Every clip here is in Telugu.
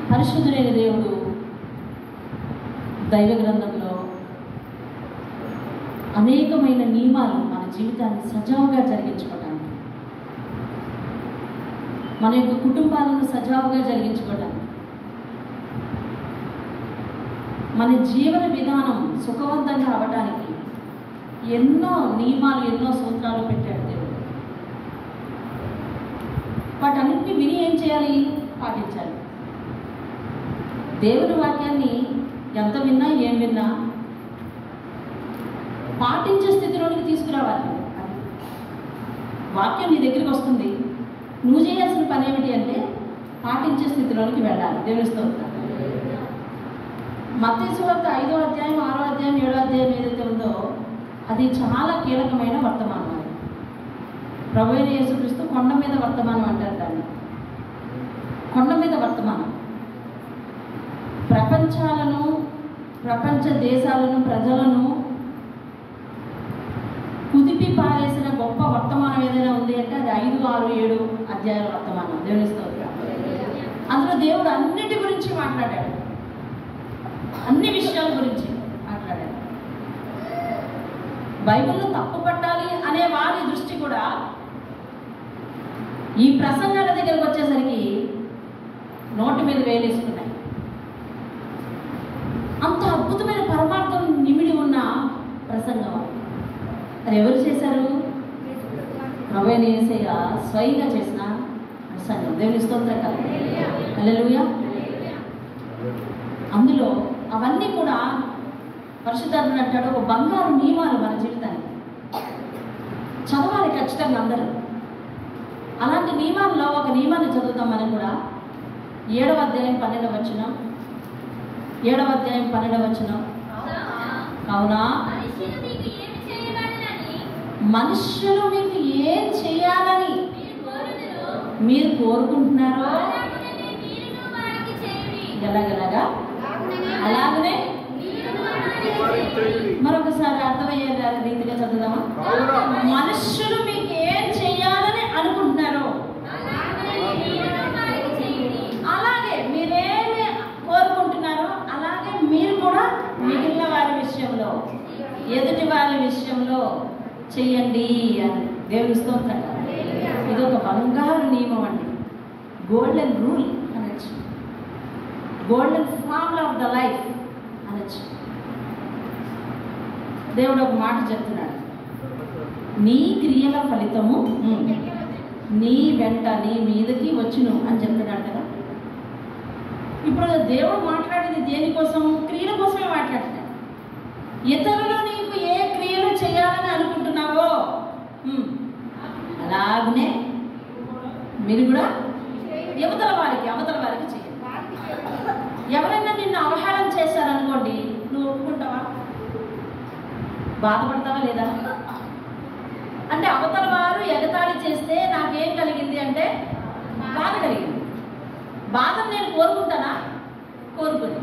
పరిశుద్ధుడైన దేవుడు దైవ గ్రంథంలో అనేకమైన నియమాలు మన జీవితాన్ని సజావుగా జరిగించుకోవడానికి, మన యొక్క కుటుంబాలను సజావుగా జరిగించుకోవడానికి, మన జీవన విధానం సుఖవంతంగా అవ్వడానికి ఎన్నో నియమాలు, ఎన్నో సూత్రాలు పెట్టాడు దేవుడు. వాటన్నిటిని విని ఏం చేయాలి? పాటించాలి. దేవుని వాక్యాన్ని ఎంత విన్నా, ఏం విన్నా పాటించే స్థితిలోనికి తీసుకురావాలి. వాక్యం నీ దగ్గరికి వస్తుంది, నువ్వు చేయాల్సిన పని ఏమిటి అంటే పాటించే స్థితిలోనికి వెళ్ళాలి. దేవుని స్తోత్రం. మత్తయి సువార్త 5వ అధ్యాయం, 6వ అధ్యాయం, 7వ అధ్యాయం ఏదైతే ఉందో అది చాలా కీలకమైన వర్తమానం. అది ప్రభువైన యేసుక్రీస్తు కొండ మీద వర్తమానం అంటారు దాన్ని. కొండ మీద వర్తమానం ప్రపంచాలను, ప్రపంచ దేశాలను, ప్రజలను కుదిపి పారేసిన గొప్ప వర్తమానం ఏదైనా ఉంది అంటే అది 5, 6, 7 అధ్యాయాల వర్తమానం. దేవుని స్తోత్రం. అందులో దేవుడు అన్నిటి గురించి మాట్లాడాడు, అన్ని విషయాల గురించి మాట్లాడాడు. బైబిల్లో తప్పు పట్టాలి అనే వారి దృష్టి కూడా ఈ ప్రసంగాల దగ్గరకు వచ్చేసరికి నోటి మీద వేలేసుకున్నాయి. అంత అద్భుతమైన పరమార్థం నిమిడి ఉన్న ప్రసంగం. అది ఎవరు చేశారు? ప్రభువైన యేసయ్య స్వయంగా చేసిన ప్రసంగం. దేవుని స్తోత్రం కదా. హల్లెలూయా. అందులో అవన్నీ కూడా పరిశుద్ధాత్ముడు అంటాడు ఒక బంగారు నియమాలు మన జీవితానికి. చదవాలి ఖచ్చితంగా అందరూ. అలాంటి నియమాల్లో ఒక నియమాన్ని చదువుతాం మనం కూడా. 7వ అధ్యాయం 12వ వచనం. 7వ అధ్యాయం 12వ వచనం. అవునా, మనుష్యులు మీకు ఏం చేయాలని మీరు కోరుకుంటున్నారో ఎలాగలాగా అలాగనే మరొకసారి అర్థమయ్యే రీతిగా చదువుదామా? మనుష్యులు మీకు ఏం చేయాలని అనుకుంటున్నారో అలాగే మీరేమి కోరుకుంటున్నారో అలాగే మీరు కూడా మిగిలిన వారి విషయంలో, ఎదుటి వారి విషయంలో చెయ్యండి అని. దేవుని స్తోత్రం. ఇది ఒక బంగారు నియమం అండి. గోల్డెన్ రూల్ అనొచ్చు, golden formula of the life అనొచ్చు. దేవుడు ఒక మాట చెప్తున్నాడు, నీ క్రియల ఫలితము నీ వెంట నీ మీదకి వచ్చును అని చెప్తున్నాడు కదా. ఇప్పుడు దేవుడు మాట్లాడేది దేనికోసం? క్రియల కోసమే మాట్లాడుతున్నాడు. ఇతరులు నీకు ఏ క్రియలు చేయాలని అనుకుంటున్నావో అలాగనే మీరు కూడా అవతల వారికి చేయండి. ఎవరైనా నిన్ను అవహేళన చేశారనుకోండి, నువ్వు ఒప్పుకుంటావా? బాధపడతావా లేదా? అంటే అవతల వారు ఎగతాళి చేస్తే నాకేం కలిగింది అంటే బాధ కలిగింది. బాధను నేను కోరుకుంటానా? కోరుకుని.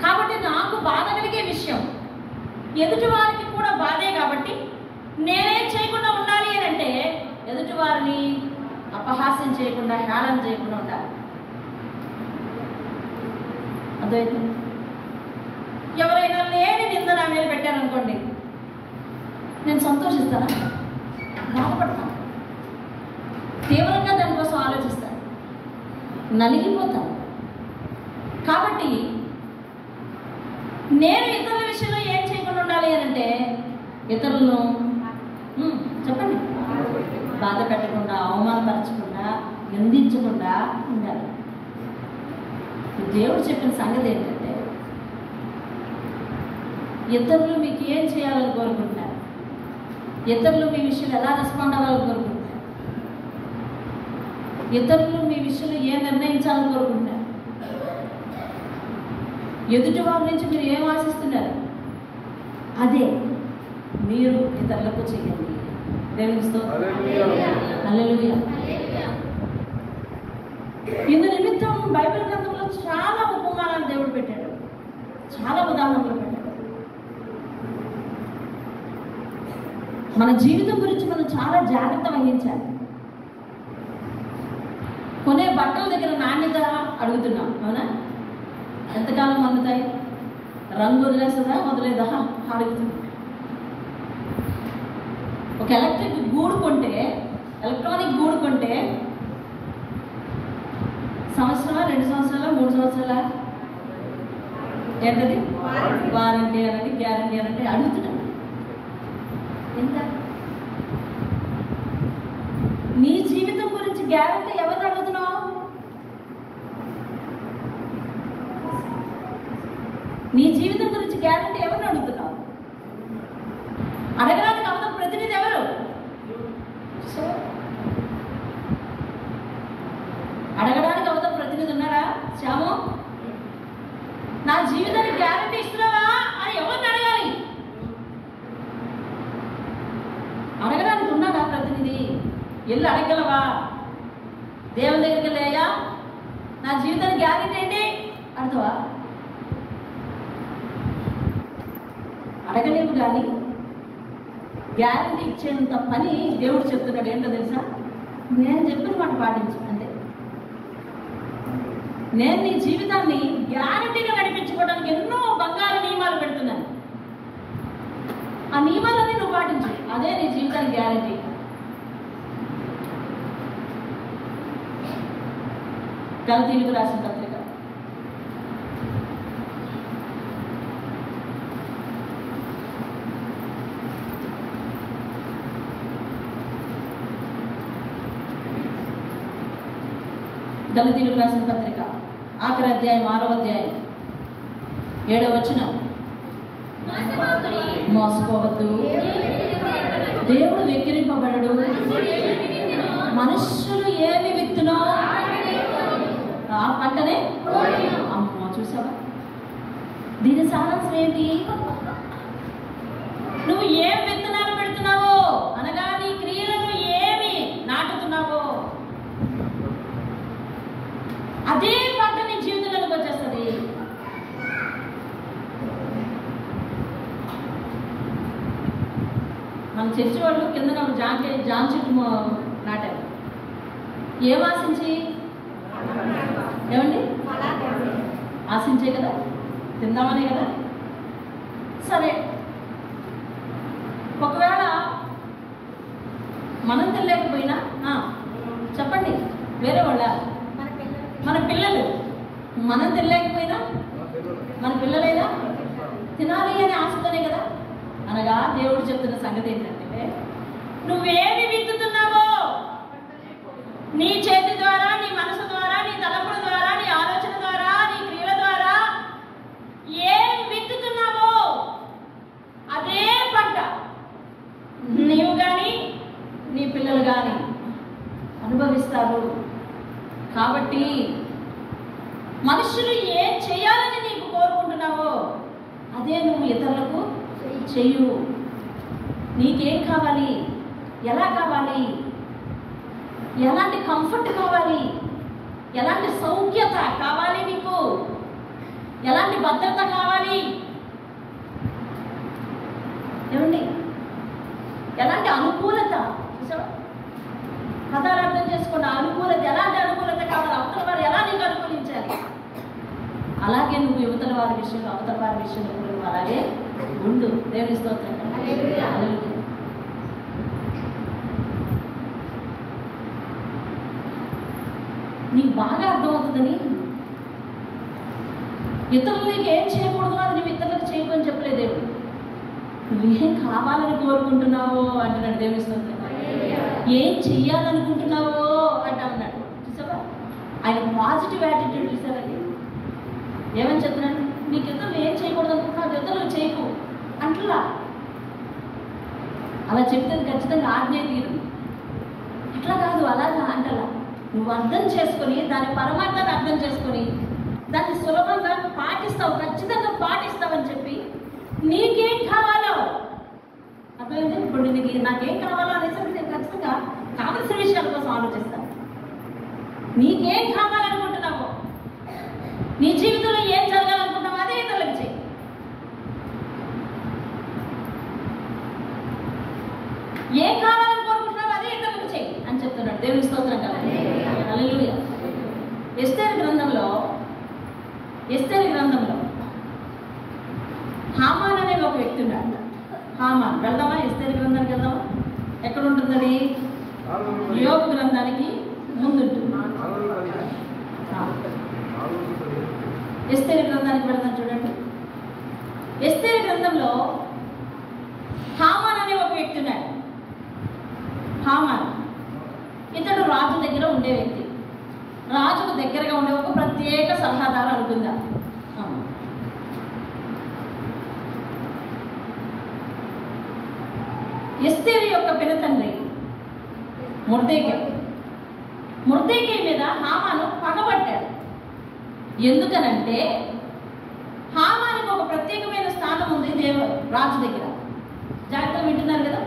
కాబట్టి నాకు బాధ కలిగే విషయం ఎదుటి వారికి కూడా బాధే. కాబట్టి నేనేం చేయకుండా ఉండాలి అని అంటే ఎదుటి వారిని అపహాస్యం చేయకుండా, హేళన చేయకుండా ఉండాలి. అర్థమైంది? ఎవరైనా లేని నింద నా మీద పెట్టారనుకోండి, నేను సంతోషిస్తానా? బాధపడతాను, తీవ్రంగా దానికోసం ఆలోచిస్తాను, నలిగిపోతాను. కాబట్టి నేను ఇతరుల విషయంలో ఏం చేయకుండా ఉండాలి అని అంటే ఇతరులను చెప్పండి బాధ పెట్టకుండా, అవమానపరచకుండా, నిందించకుండా ఉండాలి. దేవుడు చెప్పిన సంగతి ఏంటంటే ఇతరులు మీకు ఏం చేయాలని కోరుకుంటున్నారు, ఇతరులు మీ విషయంలో ఎలా రెస్పాండ్ అవ్వాలని కోరుకుంటున్నారు, ఇతరులు మీ విషయంలో ఏం నిర్ణయించాలని కోరుకుంటున్నారు, ఎదుటి వారి నుంచి మీరు ఏం ఆశిస్తున్నారు అదే మీరు ఇతరులకు చేయండి. దేవుని స్తోత్రం. హల్లెలూయా. ఇందు నిమిత్తం బైబిల్ గ్రంథంలో చాలా ఉపమానాలు దేవుడు పెట్టాడు, చాలా ఉదాహరణలు పెట్టాడు. మన జీవితం గురించి మనం చాలా జాగ్రత్త వహించాలి. కొనే బట్టల దగ్గర నాణ్యత అడుగుతున్నాం, అవునా? ఎంతకాలం అందుతాయి? రంగు వదిలేస్తుందా వదిలేదా అడుగుతుంది. ఒక ఎలక్ట్రిక్ గూడు కొంటే, ఎలక్ట్రానిక్ గూడు కొంటే సంవత్సరమా, 2 సంవత్సరాల, 3 సంవత్సరాల ఏంటది? వారంటీ అనండి, గ్యారంటీ అనండి అడుగుతున్నాం. ఎంత? నీ జీవితం గురించి గ్యారంటీ ఎవరు అడుగుతున్నావు? నీ జీవితం గురించి గ్యారంటీ ఎవరిని అడుగుతున్నావు? అడగడానికి అవతల ప్రతినిధి ఎవరు? అడగడానికి అవతల ప్రతినిధి ఉన్నారా? శ్యాము, నా జీవితానికి గ్యారంటీ ఇస్తున్నావా అని ఎవరిని అడగాలి? అడగడానికి ఉన్నాడా ప్రతినిధి? వెళ్ళి అడగలవా? దేవుని దగ్గరికి వెళ్ళాయా నా జీవితానికి గ్యారంటీ ఏంటి అడుగుతావా? అడగలేవు. కానీ గ్యారంటీ ఇచ్చేంత పని దేవుడు చెప్తున్నాడు. ఏంటో తెలుసా? నేను చెప్పిన మాట పాటించు అంతే. నేను నీ జీవితాన్ని గ్యారంటీగా నడిపించుకోవడానికి ఎన్నో బంగారు నియమాలు పెడుతున్నాను. ఆ నియమాలన్నీ నువ్వు పాటించు, అదే నీ జీవితానికి గ్యారంటీ. గలతీయులకు రాసిన పత్రిక గలతీయులకు రాసిన పత్రిక ఆఖరి అధ్యాయం 6వ అధ్యాయం 7వ వచనం. మోసపోవద్దు, దేవుడు వెక్కిరింపబడడు, మనుష్యులు ఏమి విత్తునో ఆ పంటనే. అమ్మో, చూసావా? దీని సారాంశం ఏంటి? నువ్వు ఏం విత్తనాలు పెడుతున్నావో అనగా నీ క్రియలను ఏమి నాటుతున్నావో అదే పంట నీ జీవితంలోకి వచ్చేస్తుంది. మన చర్చి వాళ్ళు కింద జామ చెట్టు నాటారు. ఏం ఆశించి? ఏమండి? ఆశించే కదా, తిందామనే కదా. సరే, ఒకవేళ మనం తినలేకపోయినా చెప్పండి, వేరే వాళ్ళ మన పిల్లలు మనం తినలేకపోయినా మన పిల్లలైనా తినాలి అనే ఆశతోనే కదా. అనగా దేవుడు చెప్తున్న సంగతి ఏంటంటే, నువ్వేమి విత్తుతున్నావో నీ చేతి ద్వారా, నీ మనసు ద్వారా, నీ తలపుల ద్వారా, నీ ఆలోచన ద్వారా, నీ క్రియల ద్వారా ఏం విత్తుతున్నావో అదే పంట నీవు కానీ నీ పిల్లలు కానీ అనుభవిస్తారు. కాబట్టి మనుషులు ఏం చేయాలని నీకు కోరుకుంటున్నావో అదే నువ్వు ఇతరులకు చెయ్యు. నీకేం కావాలి, ఎలా కావాలి, ఎలాంటి కంఫర్ట్ కావాలి, ఎలాంటి సౌఖ్యత కావాలి, నీకు ఎలాంటి భద్రత కావాలి, ఏమండి, ఎలాంటి అనుకూలత. చూసావా? పదాలు అర్థం చేసుకున్న అనుకూలత, ఎలాంటి అనుకూలత కావాలి, అవతల వారు ఎలా నీకు అనుకూలించాలి, అలాగే నువ్వు యువతల వారి విషయంలో, అవతల వారి విషయంలో కూడా నువ్వు అలాగే ఉండు. దేవుని స్తోత్రం. నీకు బాగా అర్థమవుతుందని ఇతరులకి ఏం చేయకూడదు అని నువ్వు ఇతరులకు చేయకూడదని చెప్పలేదు దేవుడు. నువ్వేం కావాలని కోరుకుంటున్నావో అంటున్నాడు. దేవుని స్తోత్రం. ఏం చెయ్యాలనుకుంటున్నావో అంటా ఉన్నాడు. చూసావా? ఆయన పాజిటివ్ యాటిట్యూడ్ చూసారండి. ఏమని చెప్తున్నాడు? నీకు ఇతరులు ఏం చేయకూడదు అనుకుంటున్నావు, ఇతరులకు చేయకు అంటలా. అలా చెప్తే ఖచ్చితంగా ఆజ్ఞ తీరు. ఇట్లా కాదు, అలాగా అంటలా. నువ్వు అర్థం చేసుకొని, దాని పరమార్థాన్ని అర్థం చేసుకొని దాన్ని సులభంగా పాటిస్తావు, ఖచ్చితంగా పాటిస్తావని చెప్పి నీకేం కావాలో అర్థమైంది. ఇప్పుడు నీకు నాకేం కావాలో అనేసరికి నేను ఖచ్చితంగా కావలసిన విషయాల కోసం ఆలోచిస్తాను. నీకేం కావాలనుకుంటున్నావో, నీ జీవితంలో ఏం జరగాలనుకుంటున్నావో అదే ఇతరులకు చెయ్యి. ఏం కావాలని కోరుకుంటున్నావో అదే ఇతరులకు చెయ్యి అని చెప్తున్నాడు. దేవుని స్తోత్రం కదా. హల్లెలూయా. ఎస్తేరు గ్రంథంలో హామాన్ అనే ఒక వ్యక్తి ఉన్నాడు. హామాన్. వెళ్దామా? ఎస్తేరు గ్రంథానికి వెళ్దామా? ఎక్కడ ఉంటుంది అది? యోబు గ్రంథానికి ముందుంటుంది. ఎస్తేరు గ్రంథానికి వెళ్దాం. చూడండి, ఎస్తేరు గ్రంథంలో హామాన్ అనే ఒక వ్యక్తి ఉన్నాడు. హామాన్ ఇతడు రాజు దగ్గర ఉండే వ్యక్తి. రాజుకు దగ్గరగా ఉండే ఒక ప్రత్యేక సలహాదారు అనుకుందాం. ఎస్తేరు యొక్క పినతండ్రి మొర్దెకై మీద హామాను పగబట్టాడు. ఎందుకనంటే హామానికి ఒక ప్రత్యేకమైన స్థానం ఉంది రాజు దగ్గర. జాగ్రత్తగా వింటున్నారు కదా?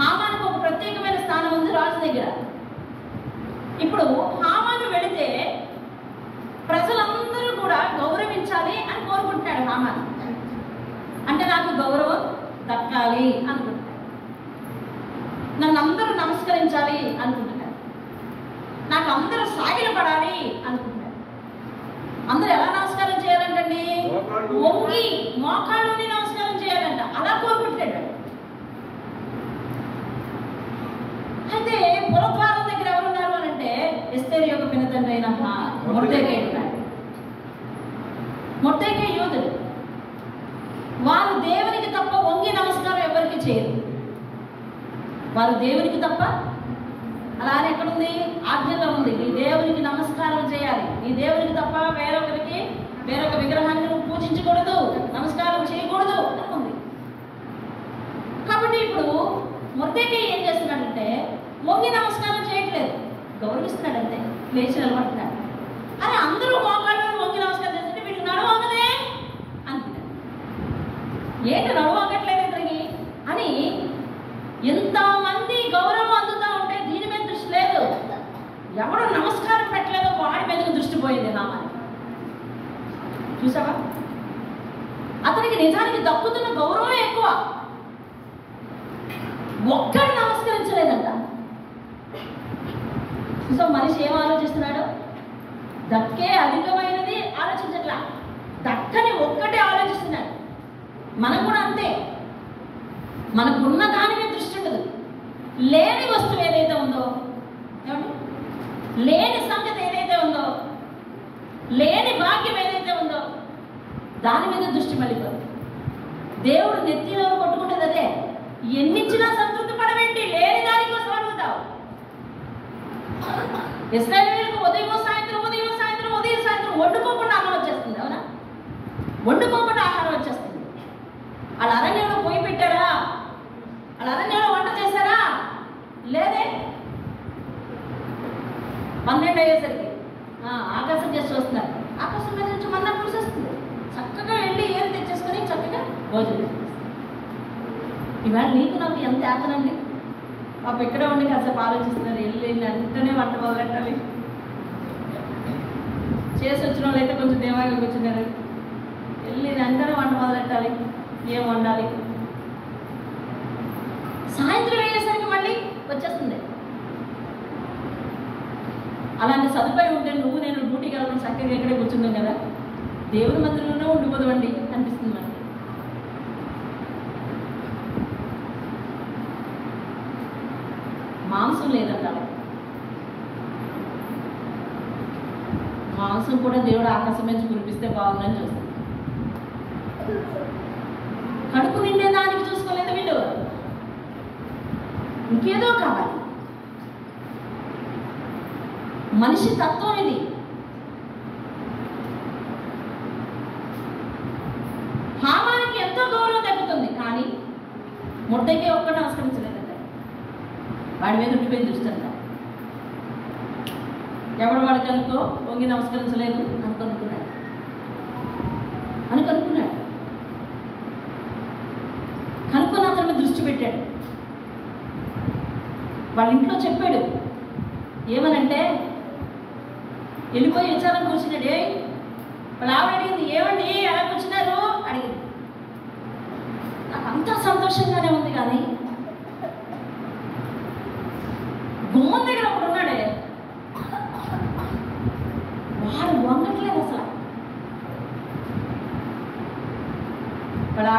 హామానికి ఒక ప్రత్యేకమైన స్థానం ఉంది రాజు దగ్గర. ఇప్పుడు హామాను వెళితే ప్రజలందరూ కూడా గౌరవించాలి అని కోరుకుంటున్నాడు హామాను. అంటే నాకు గౌరవం దక్కాలి అనుకుంటున్నాడు, నన్ను అందరూ నమస్కరించాలి అనుకుంటున్నాడు, నాకు అందరూ సాగిలపడాలి అనుకుంటున్నాడు. అందరూ ఎలా నమస్కారం చేయాలంటండి? వంగి మోకాళ్ళుని నమస్కారం చేయాలంట. అలా కోరుకుంటున్నాడు. అయితే పురద్వారం దగ్గర ఎవరున్నారు అని అంటే ఎస్తేరు యొక్క పినతండ్రి అయిన మొర్దెకై ఉన్నాడు. మొర్దెకై యూదుడు. వారు దేవునికి తప్ప వంగి నమస్కారం ఎవరికి చేయరు. వారు దేవునికి తప్ప, అలానే ఎక్కడుంది? ఆజ్ఞలో ఉంది, నీ దేవునికి నమస్కారం చేయాలి, నీ దేవునికి తప్ప వేరొక విగ్రహాన్ని నువ్వు పూజించకూడదు, నమస్కారం చేయకూడదు అని ఉంది. కాబట్టి ఇప్పుడు మొర్దెకై ఏం చేస్తున్నాడంటే వంగి నమస్కారం చేయట్లేదు, గౌరవిస్తున్నాడంతే. లేచి నిలబడుతున్నాడు. అని అందరూ మోకాళ్ళు వంగి నమస్కారం చేస్తుంటే వీళ్ళు నడవంగదే అనుకుంటారు. ఏంటి నడవంగట్లేదు ఇతనికి అని ఎంతమంది గౌరవం అందుతూ ఉంటే దీని మీద దృష్టి లేదు. ఎవడు నమస్కారం పెట్టలేదో వాడి మీదకి దృష్టి పోయింది హామానికి. చూసావా? అతనికి నిజానికి దక్కుతున్న గౌరవమే ఎక్కువ. ఒక్కడు నమస్కరించలేదంట. సో మనిషి ఏం ఆలోచిస్తున్నాడు? దక్కే అధికమైనది ఆలోచించట్లా, దక్కని ఒక్కటే ఆలోచిస్తున్నాడు. మనం కూడా అంతే. మనకున్న దాని మీద దృష్టి ఉండదు. లేని వస్తువు ఏదైతే ఉందో, ఏమండి, లేని సంగతి ఏదైతే ఉందో, లేని భాగ్యం ఏదైతే ఉందో దాని మీద దృష్టి మళ్ళీపోతుంది. దేవుడు నెత్తిలో కొట్టుకుంటుంది అదే. ఎన్నిచ్చినా సంతృప్తి పడవేంటి? లేని దానికోసం అడుగుతావు. ఇశ్రాయేలీయులకు ఉదయం సాయంత్రం వండుకోకుండా అన్నం వచ్చేస్తుంది. అవునా? వండుకోకుండా ఆహారం వచ్చేస్తుంది. వాళ్ళ అరణ్యంలో పోయి పెట్టారా? వాళ్ళ అరణ్యంలో వంట చేశారా? లేదే. 12 అయ్యేసరికి ఆకాశం చేసి వస్తున్నారు. ఆకాశం మీద నుంచి మన్నా కురిసేస్తుంది. చక్కగా వెళ్ళి ఏరు తెచ్చేసుకొని చక్కగా భోజనం. ఇవాళ నీకు నాకు ఎంత యాతనండి. పాప ఇక్కడే ఉండి కాసేపు ఆలోచిస్తున్నారు. వెళ్ళి వెంటనే వంట మొదలెట్టాలి. చేసి వచ్చిన వాళ్ళు అయితే కొంచెం దేవాగా కూర్చున్నారు. వెళ్ళి వెంటనే వంట మొదలెట్టాలి. ఏం వండాలి? సాయంత్రం అయ్యేసరికి మళ్ళీ వచ్చేస్తుంది. అలాంటి సదుపాయం ఉంటే నువ్వు నేను డ్యూటీకి వెళ్ళడం చక్కగా ఇక్కడే కూర్చుందాం కదా, దేవుని మందిరంలోనే ఉండిపోదామండి అనిపిస్తుంది మనకి. మాంసం లేదంటారు. మాంసం కూడా దేవుడు ఆకాశం నుంచి కురిపిస్తే బాగుందని చూస్తాం. కడుపు నిండేదానికి చూసుకోలేదు వీళ్ళు, ఇంకేదో కావాలి. మనిషి తత్వం ఇది. హామానికి ఎంతో గౌరవం తగ్గుతుంది, కానీ మొర్దెకై ఒక్కడు నమస్కరించలేదంట. వాడి మీద ఉండిపోయి చూస్తాడు. ఎవడు వాడికి అనుకో వంగి నమస్కరించలేదు అనుకున్నాడు. కనుక్కొని అతని మీద దృష్టి పెట్టాడు. వాళ్ళ ఇంట్లో చెప్పాడు. ఏమనంటే వెళ్ళిపోయి విచారం కూర్చున్నాడు. వాళ్ళు ఆవిడ అడిగింది, ఏమండి ఎలా కూర్చున్నారు అడిగింది. నాకు అంతా సంతోషంగానే ఉంది, కానీ గుమ్మం దగ్గర ఒకడు ఉన్నాడే,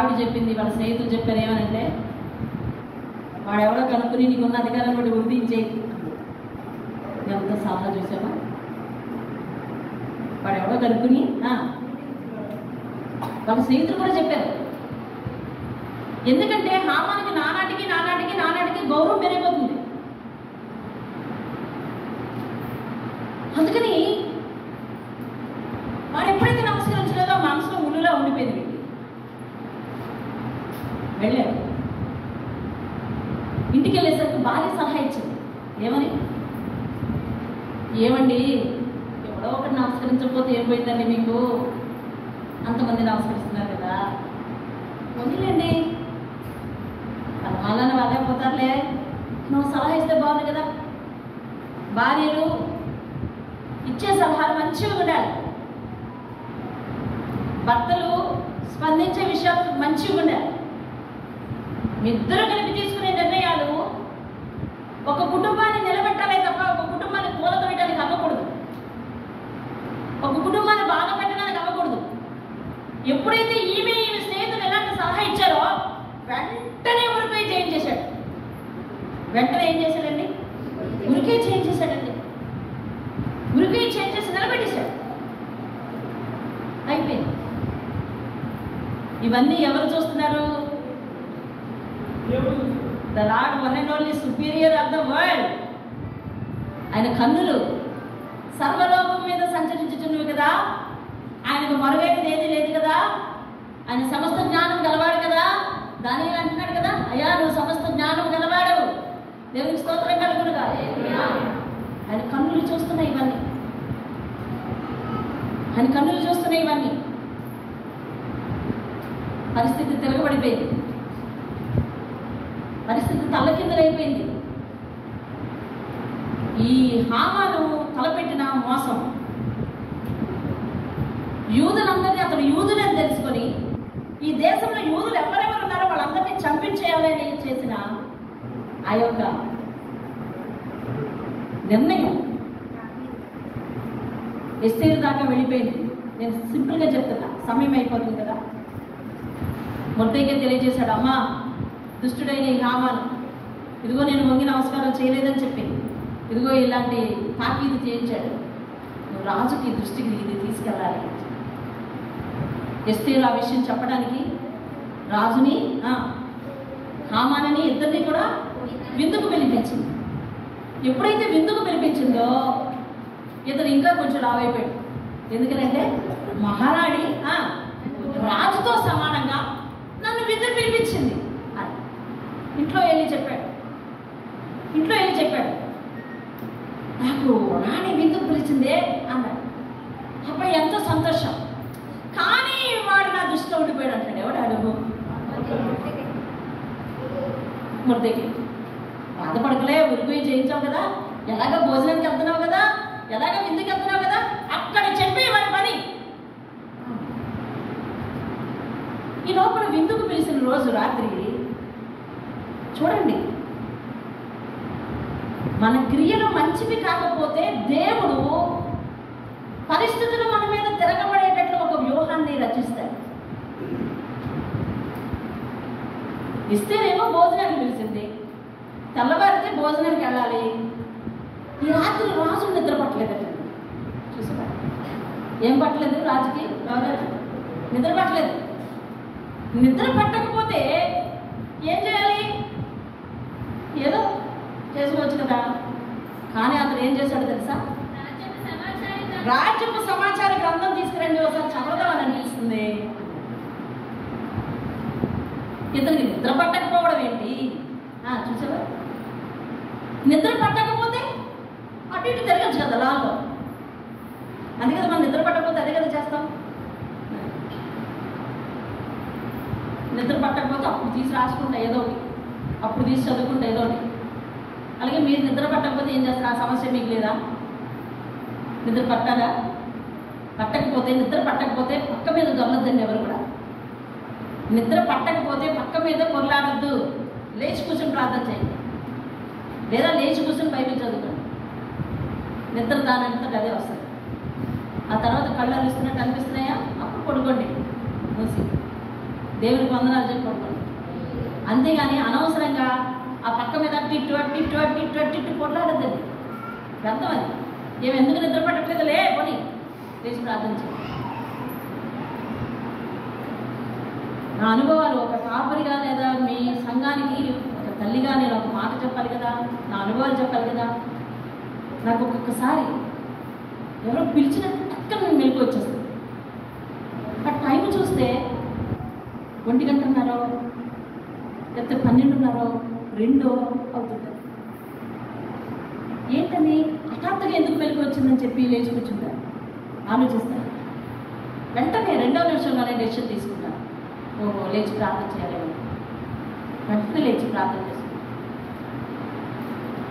ఆవిడ చెప్పింది, వాళ్ళ స్నేహితులు చెప్పారు ఏమనంటే, వాడెవడో కనుక్కుని నీకున్న అధికారం బట్టి వృద్ధించేయి. ఎంత సలహా చూసావా? వాడెవడో కనుక్కుని వాళ్ళ స్నేహితులు కూడా చెప్పారు. ఎందుకంటే హామానికి నానాటికి గౌరవం పెరిగిపోతుంది. అందుకని వాడు ఎప్పుడైతే నమస్కరించలేదో మనసులో ముళ్ళులా ఉండిపోయింది. వెళ్ళాడు. ఇంటికి వెళ్ళేసరికి భార్య సలహా ఇచ్చింది. ఏమండి ఎవడో ఒకటి నమస్కరించకపోతే ఏం పోయిందండి మీకు? అంతమంది నమస్కరిస్తున్నారు కదా, వదిలేండి, వాళ్ళని వాళ్ళే పోతారులే, నువ్వు సలహా ఇస్తే బాగుంది కదా. భార్యలు ఇచ్చే సలహాలు మంచిగా ఉండాలి, భర్తలు స్పందించే విషయాలు మంచిగా ఉండాలి. మీ ఇద్దరు కలిపి తీసుకునే నిర్ణయాలు ఒక కుటుంబాన్ని నిలబెట్టాలే తప్ప ఒక కుటుంబాన్ని కూలతోయడానికి అవ్వకూడదు, ఒక కుటుంబాన్ని బాగా పెట్టడానికి అవ్వకూడదు. ఎప్పుడైతే ఈమె స్నేహితులు ఎలాంటి సలహా ఇచ్చారో వెంటనే ఉరిపోయి చేంజ్ చేశాడు. వెంటనే ఏం చేశాడండి? ఉరికే చేంజ్ చేశాడండి. ఉరికే చేంజ్ చేసి నిలబెట్టేశాడు. అయిపోయింది. ఇవన్నీ ఎవరు చూస్తున్నారు? The Lord one and only superior of the world. ఆయన కన్నులు సర్వలోకం మీద సంచరించుచున్నవి కదా, ఆయనకు మరుగైనది ఏది లేదు కదా, ఆయన సమస్త జ్ఞానం గలవాడు కదా. దానియేలు అంటున్నాడు కదా, అయ్యా నువ్వు సమస్త జ్ఞానం గలవాడు, దేవునికి స్తోత్రం కలుగునుగా. ఆయన కన్నులు చూస్తున్నాయి ఇవన్నీ, ఆయన కన్నులు చూస్తున్నాయి ఇవన్నీ. పరిస్థితి తిరగబడిపోయింది, పరిస్థితి తల్లకిందులైపోయింది. ఈ హామాను తలపెట్టిన మోసం, యూదులందరినీ అతడు యూదులని తెలుసుకొని ఈ దేశంలో యూదులు ఎవరెవరు ఉన్నారో వాళ్ళందరినీ చంపించేయాలని చేసిన ఆ యొక్క నిర్ణయం ఎస్తేరు దాకా వెళ్ళిపోయింది. నేను సింపుల్గా చెప్తున్నా, సమయం అయిపోతుంది కదా. మొర్దెకై తెలియజేశాడు, అమ్మా దుష్టుడైన ఈ హామాను, ఇదిగో నేను వంగి నమస్కారం చేయలేదని చెప్పి ఇదిగో ఇలాంటి తాకీదు చేయించాడు, నువ్వు రాజుకి దృష్టికి ఇది తీసుకెళ్ళాలి. ఎస్తేరు ఆ విషయం చెప్పడానికి రాజుని హామానని ఇద్దరిని కూడా విందుకు పిలిపించింది. ఎప్పుడైతే విందుకు పిలిపించిందో ఇతను ఇంకా కొంచెం లావైపోయాడు. ఎందుకంటే మహారాణి రాజుతో సమానంగా నన్ను విందుకు పిలిపించింది అని ఇంట్లో వెళ్ళి చెప్పాడు. నాకు రాణి విందుకు పిలిచిందే అన్నాడు. అప్పుడు ఎంతో సంతోషం. కానీ వాడు నా దృష్టిలో ఉండిపోయాడు అంటాడు. ఎవడు అడుగు? మొర్దెకై. బాధపడకలే, ఉరిపోయి చేయించావు కదా, ఎలాగ భోజనానికి వెళ్తున్నావు కదా, ఎలాగ విందుకు వెళ్తున్నావు కదా, అక్కడ చెప్పే వాడి పని. ఈ లోపల విందుకు పిలిచిన రోజు రాత్రి చూడండి, మన క్రియలు మంచివి కాకపోతే దేవుడు పరిస్థితులు మన మీద తిరగబడేటట్లు ఒక వ్యూహాన్ని రచిస్తాడు. ఇస్తేనేమో భోజనానికి పిలిచింది, తెల్లవారితే భోజనానికి వెళ్ళాలి. ఈ రాత్రి రాజు నిద్ర పట్టలేదట. చూసారా ఏం పట్టలేదు రాజుకి? నిద్ర పట్టలేదు. నిద్ర పట్టకపోతే ఏం చేయాలి? ఏదో చేసుకోవచ్చు కదా. కానీ అతను ఏం చేశాడు తెలుసా? రాజ్యపు సమాచార గ్రంథం తీసుకురండి, ఒకసారి చదవదామని అనిపిస్తుంది. ఇతనికి నిద్ర పట్టకపోవడం ఏంటి? చూసావా, నిద్ర పట్టకపోతే అటు ఇటు తిరగచ్చు కదా లాల్లో. అందుకే కదా మనం నిద్ర పట్టకపోతే అదే కదా చేస్తాం. నిద్ర పట్టకపోతే అప్పుడు తీసి రాసుకుంటా ఏదో ఒకటి, అప్పుడు తీసి చదువుకుంటా ఏదో ఒకటి. అలాగే మీరు నిద్ర పట్టకపోతే ఏం చేస్తారు? ఆ సమస్య మీకు లేదా? నిద్ర పట్టారా? నిద్ర పట్టకపోతే పక్క మీద దొరలద్దండి ఎవరు కూడా. నిద్ర పట్టకపోతే పక్క మీద కొరలాడద్దు. లేచి కూర్చొని ప్రార్థన చేయండి, లేదా లేచి కూర్చొని బైబిల్ చదువుకోండి. నిద్ర దానంతా అదే వస్తుంది. ఆ తర్వాత కళ్ళు అరుస్తున్నట్టు అనిపిస్తున్నాయా? అప్పుడు పడుకోండి మూసి. దేవునికి వందనాలు చెప్పకూడదు. అంతేగాని అనవసరంగా ఆ పక్క మీద టిట్టు అట్టి ఇట్టు అట్టి ఇట్టు అట్టి ఇట్టు కొట్లాడద్దండి. వ్యర్థం అది. ఏమి ఎందుకు నిద్ర పట్టట్లేదు లే పోనీ లేచి ప్రార్థన చేయండి. నా అనుభవాలు ఒక కాపరిగా లేదా మీ సంఘానికి ఒక తల్లిగా నేను ఒక మాట చెప్పాలి కదా, నా అనుభవాలు చెప్పాలి కదా. నాకు ఒక్కొక్కసారి ఎవరో పిలిచినట్టు టక్కన నేను మెలకు వచ్చేస్తాను. ఆ టైం చూస్తే 1 గంటన్నరో లేకపోతే 12:30 2 అవుతుంది. ఏంటని హఠాత్తుగా ఎందుకు మెలకు వచ్చిందని చెప్పి లేచి కూర్చుంటాను, ఆలోచిస్తాను. వెంటనే 2వ నిమిషంలోనే డెసిషన్ తీసుకుంటాను. ఓహో లేచి ప్రార్థన చేయాలి. వెంటనే లేచి ప్రార్థన చేసుకుంటాను.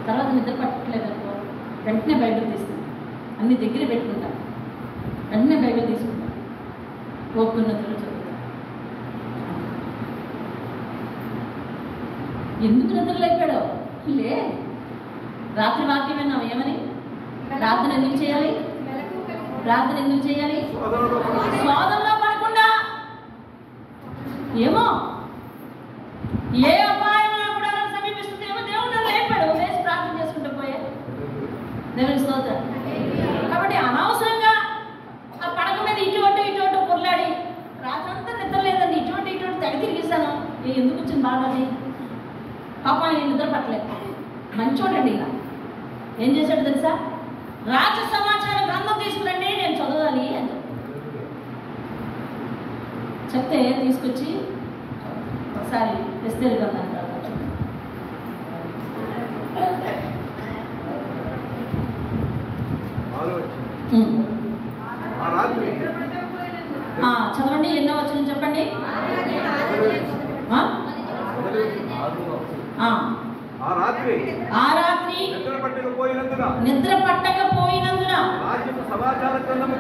తర్వాత నిద్ర పట్టట్లేదనుకో వెంటనే బైబిల్ తీసుకుంటాను. అన్ని దగ్గర పెట్టుకుంటాను. వెంటనే బైబిల్ తీసుకుంటాను. ఓపుకున్నట్లు చదువుతాను. ఎందుకు నిద్రలేపాడో లే. రాత్రి వాక్యం విన్నాం ఏమని? ప్రార్థన ఎందుకు చేయాలి? ప్రార్థన ఎందుకు చేయాలి? శోధనలో పడకుండా. ఏమో ఏ అపాయం కూడా నన్ను సమీపిస్తుందేమో దేవుడు నన్ను లేపాడు. లేచి ప్రార్థన చేసుకుంటూ పోయే దేవుని స్తోత్రం. కాబట్టి అనవసరంగా ఆ పడక మీద ఇటువంటి పొరలాడి రాత్రంతా నిద్ర లేదండి. ఇటువంటి తెగ తిరిగిస్తాను. ఎందుకు వచ్చింది బాధ అది? పాప నేను నిద్ర పట్టలేదు. మంచోడండి. ఇలా ఏం చేశాడు తెలుసా? రాజ సమాచార గ్రంథం తీసుకురండి నేను చదవాలి అని చెప్తే తీసుకొచ్చి ఒకసారి ఎస్తేరు గ్రంథాన్ని చదవండి. ఎన్నో వచ్చిన చెప్పండి. ఆ రాత్రి నిద్ర పట్టకపోయినందున రాజ్యపు సమాచార గ్రంథము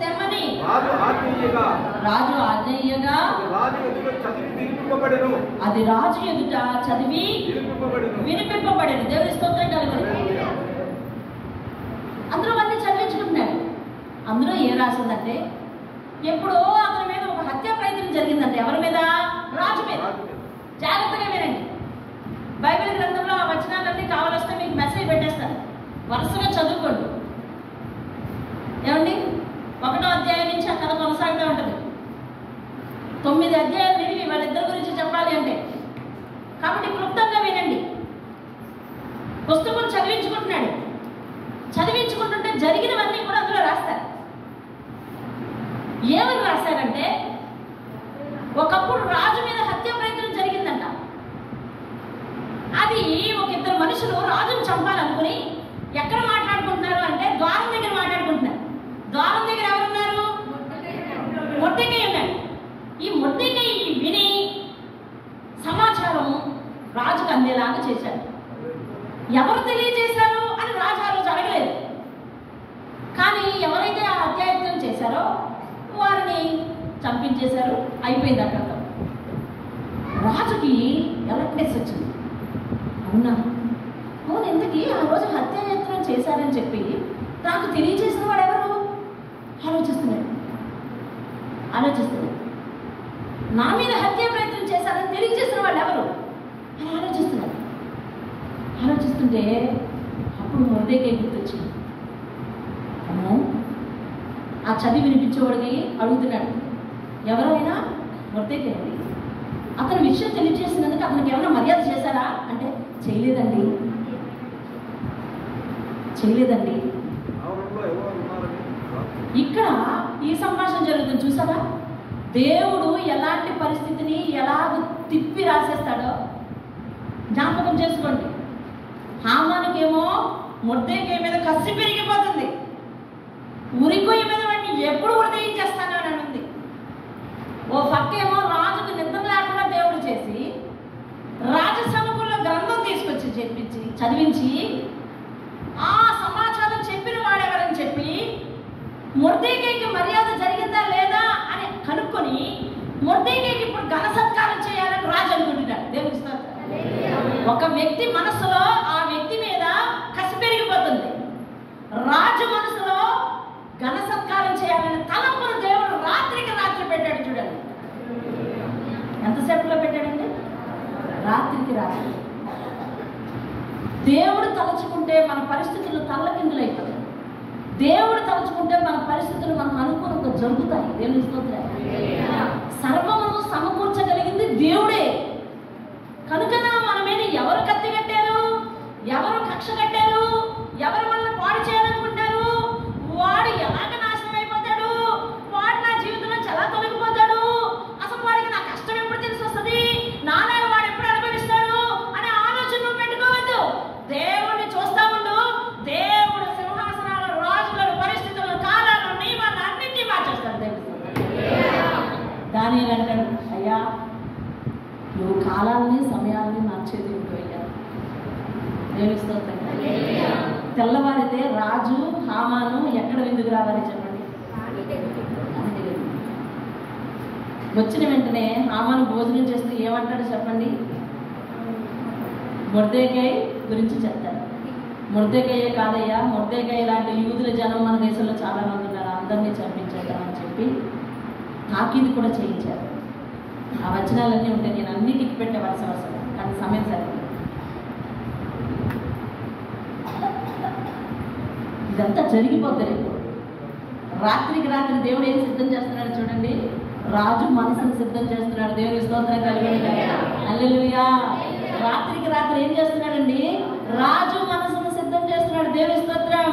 తెమ్మని రాజు ఆజ్ఞయ్యగా అది రాజు ఎదుట చదివి వినిపింపబడేది. దేవుని స్తోత్రం కలుగుతుంది. అందులో అన్ని చదివించుకుంటున్నాడు. అందులో ఏం రాసిందంటే ఎప్పుడో అతని మీద ఒక హత్యా ప్రయత్నం జరిగిందంటే. ఎవరి మీద? రాజు మీద. జాగ్రత్తగా వినండి. బైబిల్ గ్రంథంలో ఆ వచనాలన్నీ కావాలొస్తే మీకు మెసేజ్ పెట్టేస్తాను. వరుసగా చదువుకోండి. ఏమండి? 1వ అధ్యాయం నుంచి ఆ కథ కొనసాగుతూ ఉంటుంది. 9 అధ్యాయాలు విని వాళ్ళిద్దరి గురించి చెప్పాలి అంటే. కాబట్టి క్లుప్తంగా వినండి. పుస్తకం చదివించుకుంటున్నాడు. చదివించుకుంటుంటే జరిగినవన్నీ కూడా అందులో రాస్తారు. ఏమని రాశారంటే ఒకప్పుడు రాజు మీద హత్య ప్రయత్నం జరిగిందంట. అది ఒక 2 మనుషులు రాజును చంపాలనుకుని ఎక్కడ మాట్లాడుకుంటున్నారు అంటే ద్వారం దగ్గర మాట్లాడుకుంటున్నారు. ద్వారం దగ్గర ఎవరున్నారు? మొర్దెకై ఉన్నాడు. ఈ మొర్దెకై విని సమాచారం రాజుకు అందేలాగా చేశాడు. ఎవరు తెలియజేశారు అని రాజు ఆ రోజు అడగలేదు. కానీ ఎవరైతే ఆ హత్యాయత్నం చేశారో వారిని చంపించేశారు. అయిపోయింది అక్కడ. రాజుకి ఎలక్ట్నెస్ వచ్చింది. అవునా, అవును, ఎందుకు ఆ రోజు హత్యాయత్నం చేశారని చెప్పి నాకు తెలియజేసిన వాడు ఎవరు? ఆలోచిస్తున్నాడు. నా మీద హత్య ప్రయత్నం చేశారని తెలియజేసిన వాళ్ళు ఎవరు అని ఆలోచిస్తుంటే అప్పుడు మొర్దెకై గుర్తొచ్చింది. అమ్మో, ఆ చదివి వినిపించేవాడికి అడుగుతున్నాడు. ఎవరైనా మొర్దెకై అండి. అతని విషయం తెలియజేసినందుకు అతనికి ఏమైనా మర్యాద చేశారా అంటే చేయలేదండి. ఇక్కడ ఈ సంభాషణ జరుగుతుంది చూసారా? దేవుడు ఎలాంటి పరిస్థితిని ఎలాగ తిప్పి రాసేస్తాడో జ్ఞాపకం చేసుకోండి. హామానుకేమో మొర్దెకై మీద కసి పెరిగిపోతుంది. ఉరికొయ్య మీద వాడిని ఎప్పుడు ఉదయించేస్తాను అని ఉంది. ఓ పక్కేమో రాజుకు నిద్ర లేకుండా దేవుడు చేసి రాజసముఖంలో గ్రంథం తీసుకొచ్చి చదివించి ఆ సమాచారం చెప్పిన వాడెవరని చెప్పి మొర్దెకైకి మర్యాద జరిగిందా లేదా అని కనుక్కొని మొర్దెకైకి ఇప్పుడు ఘన సత్కారం చేయాలని రాజు అనుకుంటున్నాడు. దేవుని స్తోత్రం. ఒక వ్యక్తి మనసులో ఆ వ్యక్తి మీద కసి పెరిగిపోతుంది. రాజు మనసులో ఘన సత్కారం చేయాలని తలంపును దేవుడు రాత్రికి రాత్రి రాత్రికి రాత్రి దేవుడు తలుచుకుంటే మన పరిస్థితులు తల్లకిందులైపోతాయి. దేవుడు తలుచుకుంటే మన పరిస్థితులు మనకు అనుకూలంగా జరుగుతాయి. దేవుని స్తోత్రం. సర్వమును సమకూర్చగలిగింది దేవుడే. కనుక మన మీద ఎవరు కత్తి కట్టారు, ఎవరు కక్ష కట్టారు, ఎవరు మనల్ని పాడు చేయాలనుకుంటారు, వాడు ఎలాగ నాశనం అయిపోతాడు, వాడు నా జీవితంలో చాలా తొలగిపోతాడు, అసలు వాడికి నా కష్టం ఎప్పుడు తెలిసి వస్తుంది, నాన్న వాడు ఎప్పుడు అనుభవిస్తాడు అనే ఆలోచన నువ్వు పెట్టుకోవద్దు. దేవుడిని చూస్తా ఉండు. దేవుడు సింహాసనాల రాజులను, పరిస్థితులను, కాలాలను, నియమాలను అన్నింటినీ మార్చేస్తాడు. దేవుడు దానియేలు అంటాడు, అయ్యా నువ్వు కాలాలని సమయాలని మార్చేది అయ్యా. దేవుని స్తోత్రం. తెల్లవారితే రాజు హామాను ఎక్కడ విందుకు రావాలి చెప్పండి. వచ్చిన వెంటనే హామాను భోజనం చేస్తూ ఏమంటాడు చెప్పండి. మొర్దెకై గురించి చెప్తాడు. మొర్దెకయ్యే కాదయ్యా, మొర్దెకై లాంటి యూదుల జనం మన దేశంలో చాలా మంది ఉన్నారు, అందరినీ చంపించేద్దామని చెప్పి తాకీదు కూడా చేయించారు. ఆ వచనాలన్నీ ఉంటే నేను అన్నిటికి పెట్టే వరుసగా, కానీ సమయం సరిపోయింది. ఇదంతా జరిగిపోద్ది రేపు. రాత్రికి రాత్రి దేవుడు ఏం సిద్ధం చేస్తున్నాడు చూడండి. రాజు మనసును సిద్ధం చేస్తున్నాడు. దేవుని స్తోత్రం కలిగింది. హల్లెలూయా. రాత్రికి రాత్రి ఏం చేస్తున్నాడండి? రాజు మనసును సిద్ధం చేస్తున్నాడు. దేవుని స్తోత్రం.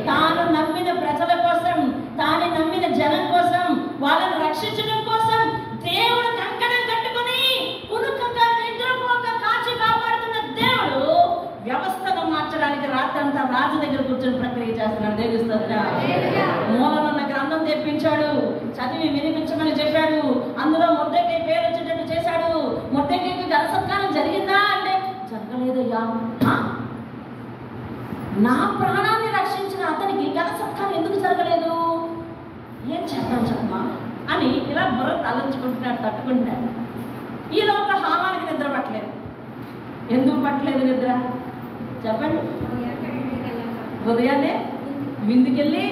తాను నమ్మిన ప్రజల కోసం, తాను నమ్మిన జనం కోసం, వాళ్ళని రక్షించడం కోసం దేవుడు కంకణం కట్టుకుని కునుకగా నిద్రపోక కాచి కాపాడుతున్న దేవుడు వ్యవస్థను మార్చడానికి రాత్రంతా రాజు దగ్గర కూర్చొని ప్రక్రియ చేస్తున్నాడు. దేవుని స్తోత్రం. మూలనున్న గ్రంథం తెప్పించాడు, చదివి వినిపించమని చెప్పాడు, అందులో మొర్దెకై పేరు వచ్చేటట్టు చేశాడు. మొర్దెకైకి ఘన సత్కారం జరిగిందా అంటే జరగలేదయ్యా. నా ప్రాణాన్ని రక్షించిన అతనికి ఘన సత్కారం ఎందుకు జరగలేదు? ఏం చేద్దాం చెప్పమా అని ఇలా బుర్ర తలంచుకుంటున్నాడు, తట్టుకుంటున్నాడు. ఈ లోపల హామానికి నిద్ర పట్టలేదు. ఎందుకు పట్టలేదు నిద్ర చెప్పండి. ఉదయాన్నే విందుకెళ్ళి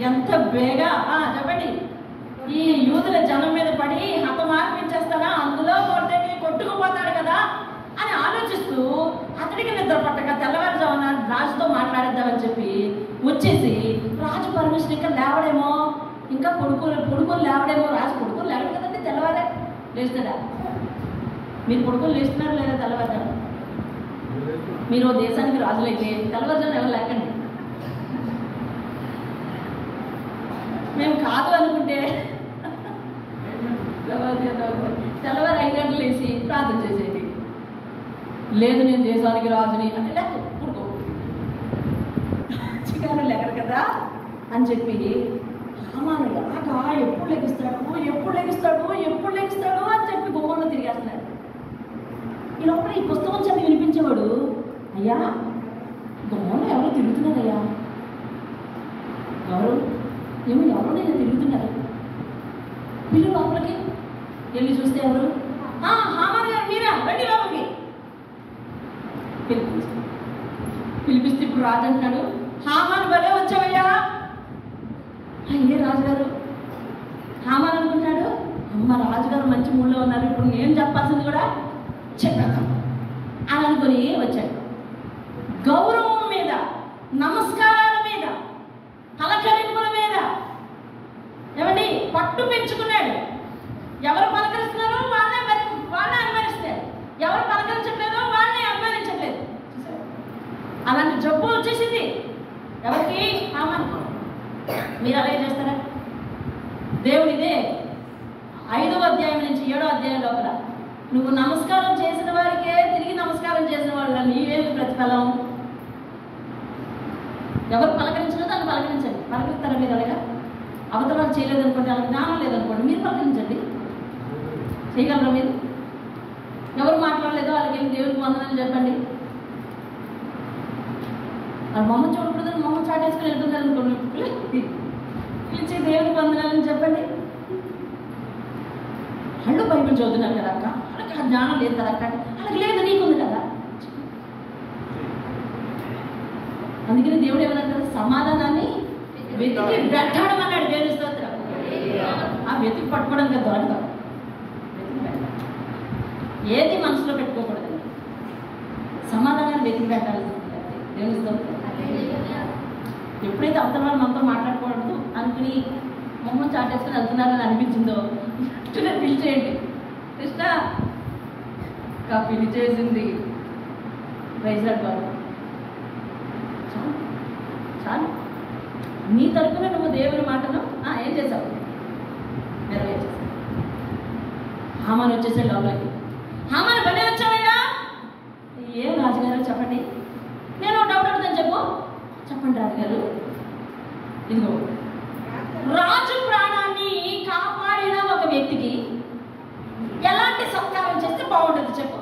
ఎంత బేగా చెప్పండి ఈ యూదుల జనం మీద పడి హతమార్పించేస్తాడా, అందులో మొర్దెకై కొట్టుకుపోతాడు కదా అని ఆలోచిస్తూ అతడికి నిద్ర పట్టక తెల్లవారుజామున రాజుతో మాట్లాడేద్దామని చెప్పి వచ్చేసి రాజు పర్మిషన్ ఇంకా లేవడేమో, ఇంకా పొడుకులు లేవడేమో. రాజు పొడుకులు లేవడు కదండి, తెల్లవారే లేస్తాడా? మీరు పొడుకులు లేస్తున్నారు లేదా తెల్లవారుజాము? మీరు దేశానికి రాజులైతే తెల్లవారుజాము ఎవరు లేకండి. మేము కాదు అనుకుంటే తెల్లవారు 5 గంటలు వేసి ప్రార్థన చేసేది. లేదు నేను దేశానికి రాజుని అంటే లేక పుడుకో చికారు లేకరు కదా అని చెప్పి హామాను ఎలాగా ఎప్పుడు లెగిస్తాడు అని చెప్పి గుమ్మంలో తిరిగేస్తున్నాడు. ఈ లోపల ఈ పుస్తకం చదివి వినిపించేవాడు, అయ్యా గుమ్మంలో ఎవరు తిరుగుతున్నారయ్యా, ఎవరు నేను తిరుగుతున్నారు, పిల్లలు లోపలికి వెళ్ళి చూస్తే ఎవరు? హామాను గారు మీరా, రండి లోపలికి. పిలిపిస్తే ఇప్పుడు రాజు అంటున్నాడు, హామాను భలే వచ్చావయ్యా. అయ్యే రాజుగారు హామాను అనుకుంటాడు, అమ్మ రాజుగారు మంచి మూడ్లో ఉన్నారు, ఇప్పుడు నేను చెప్పాల్సింది కూడా చెప్పేద్దాం అని అనుకుని వచ్చాడు. గౌరవం మీద, నమస్కారాల మీద, పలకరింపుల మీద ఏమండి పట్టు పెంచుకున్నాడు. ఎవరు పలకరిస్తున్నారో వాళ్ళే అనుమానిస్తారు, ఎవరు పలకరించట్లేదో వాళ్ళని అనుమానించట్లేదు. అలాంటి జబ్బు వచ్చేసింది ఎవరికి? హామానుకు. మీరు అలాగే చేస్తారా? దేవుడు ఇదే 5వ అధ్యాయం నుంచి 7వ అధ్యాయం లోపల నువ్వు నమస్కారం చేసిన వారికే తిరిగి నమస్కారం చేసిన వాళ్ళ నీవేమి ప్రతిఫలం? ఎవరు పలకరించలో దాన్ని పలకరించండి. పలకరిస్తారా మీరు? అలాగా అవతల వాళ్ళు చేయలేదనుకోండి, వాళ్ళకి జ్ఞానం లేదనుకోండి, మీరు పలకరించండి. చేయగలరా మీరు? ఎవరు మాట్లాడలేదో వాళ్ళకి దేవునికి వందనాలు చెప్పండి. వాళ్ళ మొహం చూడకూడదని మొహం చాటేసుకుని వెళ్తున్నారు అనుకోండి, పిలిచి దేవునికి వందనాలని చెప్పండి. వాళ్ళు బైబిల్ చదువుతున్నారు కదా అక్క, వాళ్ళకి ఆ జ్ఞానం లేదు కదా అక్క, వాళ్ళకి లేదు, నీకుంది కదా. అందుకని దేవుడు ఏమన్నాడు? సమాధానాన్ని వెతికి వెంటాడమన్నాడు. దేవుని స్తోత్రం. ఆ వెతికి పట్టుకోవడానికి దొరకదు. ఏది మనసులో పెట్టుకోకూడదు. పెట్టాల్సింది. దేవుని స్తోత్రం. ఎప్పుడైతే అవతల వాళ్ళు మనతో మాట్లాడకూడదు అనుకుని మొహం చాటేసుకుని వెళ్తున్నారని అనిపించిందో పిలిచేయండి. కృష్ణ పిలిచేసింది వైజాగ్ బాబు చాలు చాలు. నీ తరపున నువ్వు దేవుని మాటను ఏం చేసావు? నెరవేర్చేసావు. హామాను వచ్చేసాడు లోపలికి. హామాను బలి వచ్చావయ్యా? ఏం రాజుగారు చెప్పండి. నేను డౌట్ అడుగుతాను. చెప్పండి రాజుగారు. ఇదిగో రాజు ప్రాణాన్ని కాపాడిన ఒక వ్యక్తికి ఎలాంటి సత్కారం చేస్తే బాగుంటుంది చెప్పు.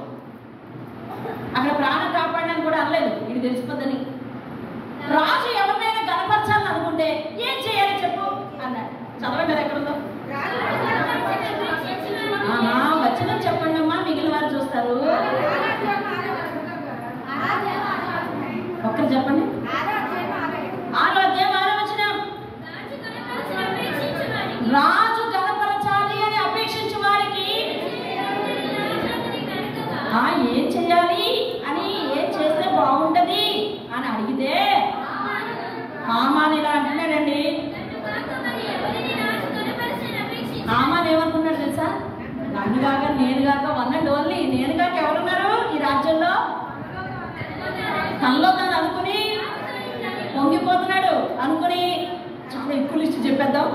అక్కడ ప్రాణం కాపాడడానికి కూడా అనలేదు, ఇది తెలిసిపోద్దని. రాజు ఎవరినైనా గణపరచాలని అనుకుంటే ఏం చేయాలి చెప్పు అన్నాడు. చదవండి అది ఎక్కడుందో. వచనం చెప్పండి అమ్మా, మిగిలిన వారు చూస్తారు. ఒక్కరు చెప్పండి. 6వ అధ్యాయం 6వ వచనం. రాజు గణపరచాలి అని అపేక్షించే వారికి ఏం చేయాలి అని, ఏం చేస్తే బాగుంటది అని అడిగితే హామాను ఇలా అంటున్నాడండి. హామాను ఏమనుకున్నాడు తెలుసా? నన్ను కాక నేను కాక వన్ ఓన్లీ నేను కాక ఎవరున్నారు ఈ రాజ్యంలో? తనలో తను అనుకుని పొంగిపోతున్నాడు. అనుకుని చాలా ఎక్కువ లిస్ట్ చెప్పేద్దాం,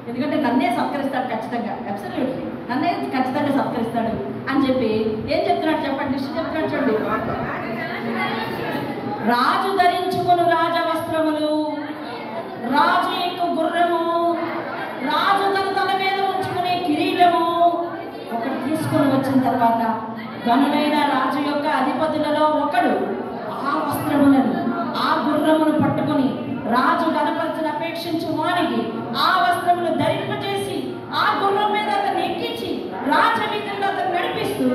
ఎందుకంటే నన్నే సత్కరిస్తాడు ఖచ్చితంగా, అబ్సల్యూట్లీ నన్నే ఖచ్చితంగా సత్కరిస్తాడు అని చెప్పి ఏం చెప్తున్నాడు చెప్పండి. లిస్ట్ చెప్తున్నాడు చూడండి. రాజు ధరించుకుని రాజవస్త్రములు, రాజు యొక్క గుర్రము, రాజు తన తల మీద ఉంచుకునే కిరీటము ఒకటి తీసుకుని వచ్చిన తర్వాత గనుడైన రాజు యొక్క అధిపతులలో ఒకడు ఆ వస్త్రములను, ఆ గుర్రమును పట్టుకుని రాజు గణపరచని అపేక్షించు వానికి ఆ వస్త్రములు ధరింపజేసి ఆ గుర్రం మీద అతను ఎక్కించి రాజవీధుల్లో అతను నడిపిస్తూ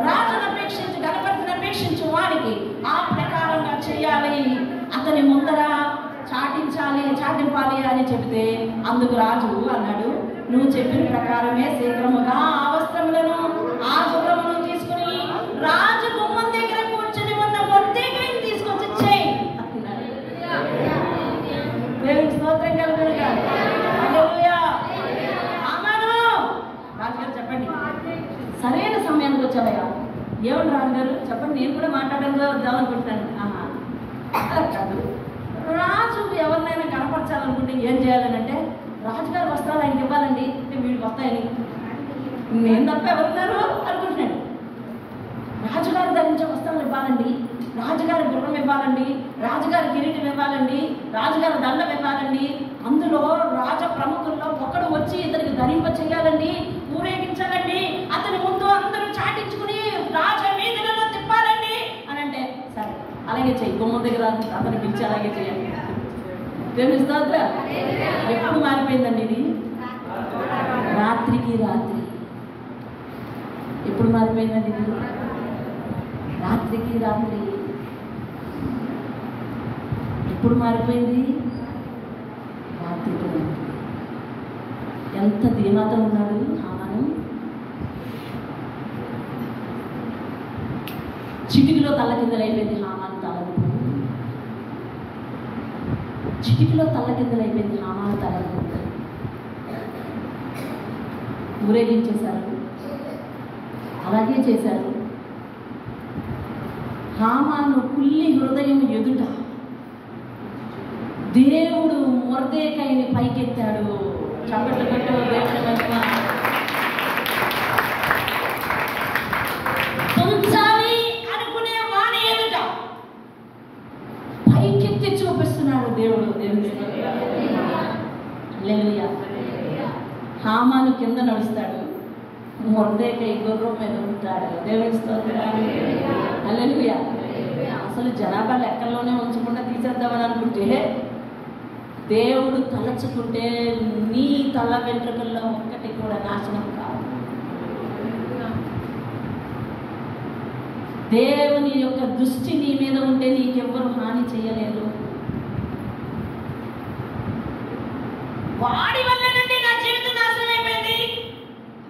రాజును అపేక్షించి గణపరచని అపేక్షించు వానికి ఆ ప్రకారంగా చేయాలి, అతని ముందర చాటింపాలి అని చెబితే అందుకు రాజు అన్నాడు, నువ్వు చెప్పిన ప్రకారమే శీఘ్రముగా ఆ వస్త్రములను ఆ గుర్రమును తీసుకుని రాజు గుమ్మం దగ్గర కూర్చొని ఉన్న మొర్దెకైని తీసుకొచ్చి చేయి అన్నాడు. దేవునికి స్తోత్రం కలుగునుగా. హల్లెలూయా. హామాను రాజుగారు చెప్పండి, సరైన సమయానికి వచ్చావయ్యా. ఏమని రాజుగారు చెప్పండి, నేను కూడా మాట్లాడాలనుకుంటున్నాను. కాదు, రాజు ఎవరినైనా కనపరచాలనుకుంటే ఏం చేయాలని అంటే, రాజుగారి వస్త్రాలు ఆయనకి ఇవ్వాలండి అంటే వీడికి వస్తాయని నేను తప్ప ఎవరున్నారు అనుకుంటున్నాడు. రాజుగారు ధరించే వస్త్రాలు ఇవ్వాలండి, రాజుగారి గుర్రం ఇవ్వాలండి, రాజుగారి కిరీటం ఇవ్వాలండి, రాజుగారి దండం ఇవ్వాలండి, అందులో రాజ ప్రముఖుల్లో ఒకడు వచ్చి ఇతనికి ధరింప చేయాలండి, ఊరేగించాలండి, అతని ముందు అందరూ చాటించుకుని రాజ వీధులలో తిప్పాలండి అని అంటే సరే అలాగే చెయ్యి, గుమ్మం దగ్గర అతను పిలిచి అలాగే చేయండి. దేవుని స్తోత్రం. ఎప్పుడు మారిపోయిందండి ఇది? రాత్రికి రాత్రి. ఎప్పుడు మారిపోయిందండి ఇది? రాత్రికి రాత్రి. ఎప్పుడు మారిపోయింది? రాత్రికి రాత్రి. ఎంత ధీమాతో ఉన్నాడు హామాను. చిటికిలో తల్ల కిందలైపోయింది హామాను తలకు. చిటికిలో తల్ల కిందలైపోయింది హామాను తలకు. ఊరేగించేశారు, అలాగే చేశారు. హామాను కుల్లి హృదయం ఎదుట దేవుడు మొర్దెకైని పైకెత్తాడు. చప్పట్లు కొట్టు దేవుని మహిమ. తుంచాలి అనుకునే వాని ఎదుట పైకెత్తి చూపిస్తున్నాడు దేవుడు. దేవుని హల్లెలూయా. హామాను కింద నడుస్తాడు, మొర్దెకై గుర్రం మీద ఉంటాడు. దేవుని స్తోత్రం. హల్లెలూయా. అసలు జనాభా లెక్కల్లోనే ఉంచకుండా తీసేద్దామని అనుకుంటే దేవుడు తలచుకుంటే నీ తల వెంట్రుకల్లో ఒక్కటి కూడా నాశనం కాదు. దేవుని యొక్క దృష్టి నీ మీద ఉంటే నీకెవ్వరు హాని చేయలేరు. వాడి వల్లేనండి నా జీవితం నాశనం అయిపోయింది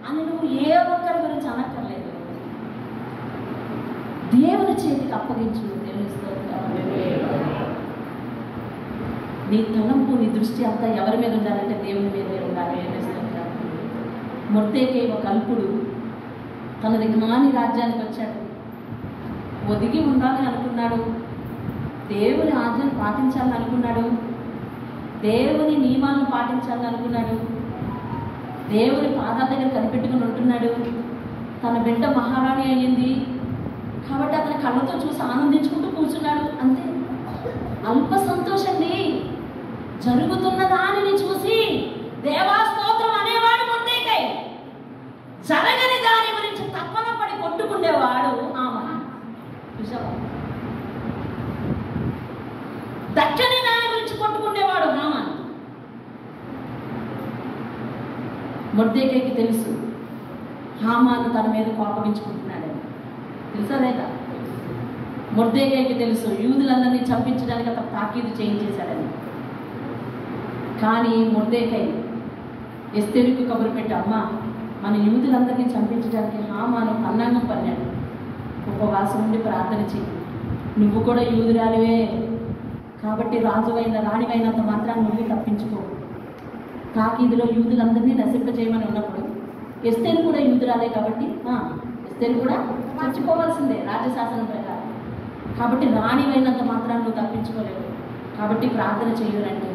అని నువ్వు ఏ ఒక్కరి గురించి అనక్కర్లేదు. దేవుని చేతికి అప్పగించు. దేవుని దేవుని స్తోత్రం. నీ తలంపు నీ దృష్టి అంతా ఎవరి మీద ఉండాలంటే దేవుని మీదే ఉండాలి. దేవుని స్తోత్రం. మొర్దెకై ఒక అల్పుడు తనది జ్ఞాని రాజ్యానికి వచ్చాడు. ఒదిగి ఉండాలని అనుకున్నాడు, దేవుని ఆజ్ఞను పాటించాలని అనుకున్నాడు, దేవుని నియమాలను పాటించాలని అనుకున్నాడు, దేవుని పాదాల దగ్గర కనిపెట్టుకుని ఉంటున్నాడు. తన బిడ్డ మహారాణి అయ్యింది కాబట్టి అతని కళ్ళతో చూసి ఆనందించుకుంటూ కూర్చున్నాడు. అంతే, అల్ప సంతోషండి. జరుగుతున్న దానిని చూసి దేవా స్తోత్రం అనేవాడు మొర్దెకై. జరగని దాని గురించి తప్పన పడి కొట్టుకునేవాడు హామాను. చూసావా? దక్కని దాని గురించి కొట్టుకునేవాడు హామాను. మొర్దెకైకి తెలుసు హామాను తన మీద కోపగించుకుంటున్నాడని. తెలుసా లేదా? మొర్దెకైకి తెలుసు యూదులందరినీ చంపించడానికి అతను తాకీదు చేయించేశాడని. కానీ మొర్దెకై ఎస్తేరుకు కబురు పెట్టి, అమ్మ మన యూదులందరినీ చంపించడానికి హామాను పన్నాగం పన్నాడు, ఉపవాసం ఉండి ప్రార్థన చెయ్యి, నువ్వు కూడా యూదురాలివే కాబట్టి రాజువైన రాణివైనంత మాత్రాన్ని నువ్వు తప్పించుకో. తాకీదులో యూదులందరినీ నశింపజేయమని ఉన్నప్పుడు ఎస్తేరు కూడా యూదురాలే కాబట్టి ఎస్తేరు కూడా చచ్చిపోవాల్సిందే రాజ్యశాసనం ప్రకారం. కాబట్టి రాణివైనంత మాత్రాన్ని నువ్వు తప్పించుకోలేవు కాబట్టి ప్రార్థన చేయాలంటే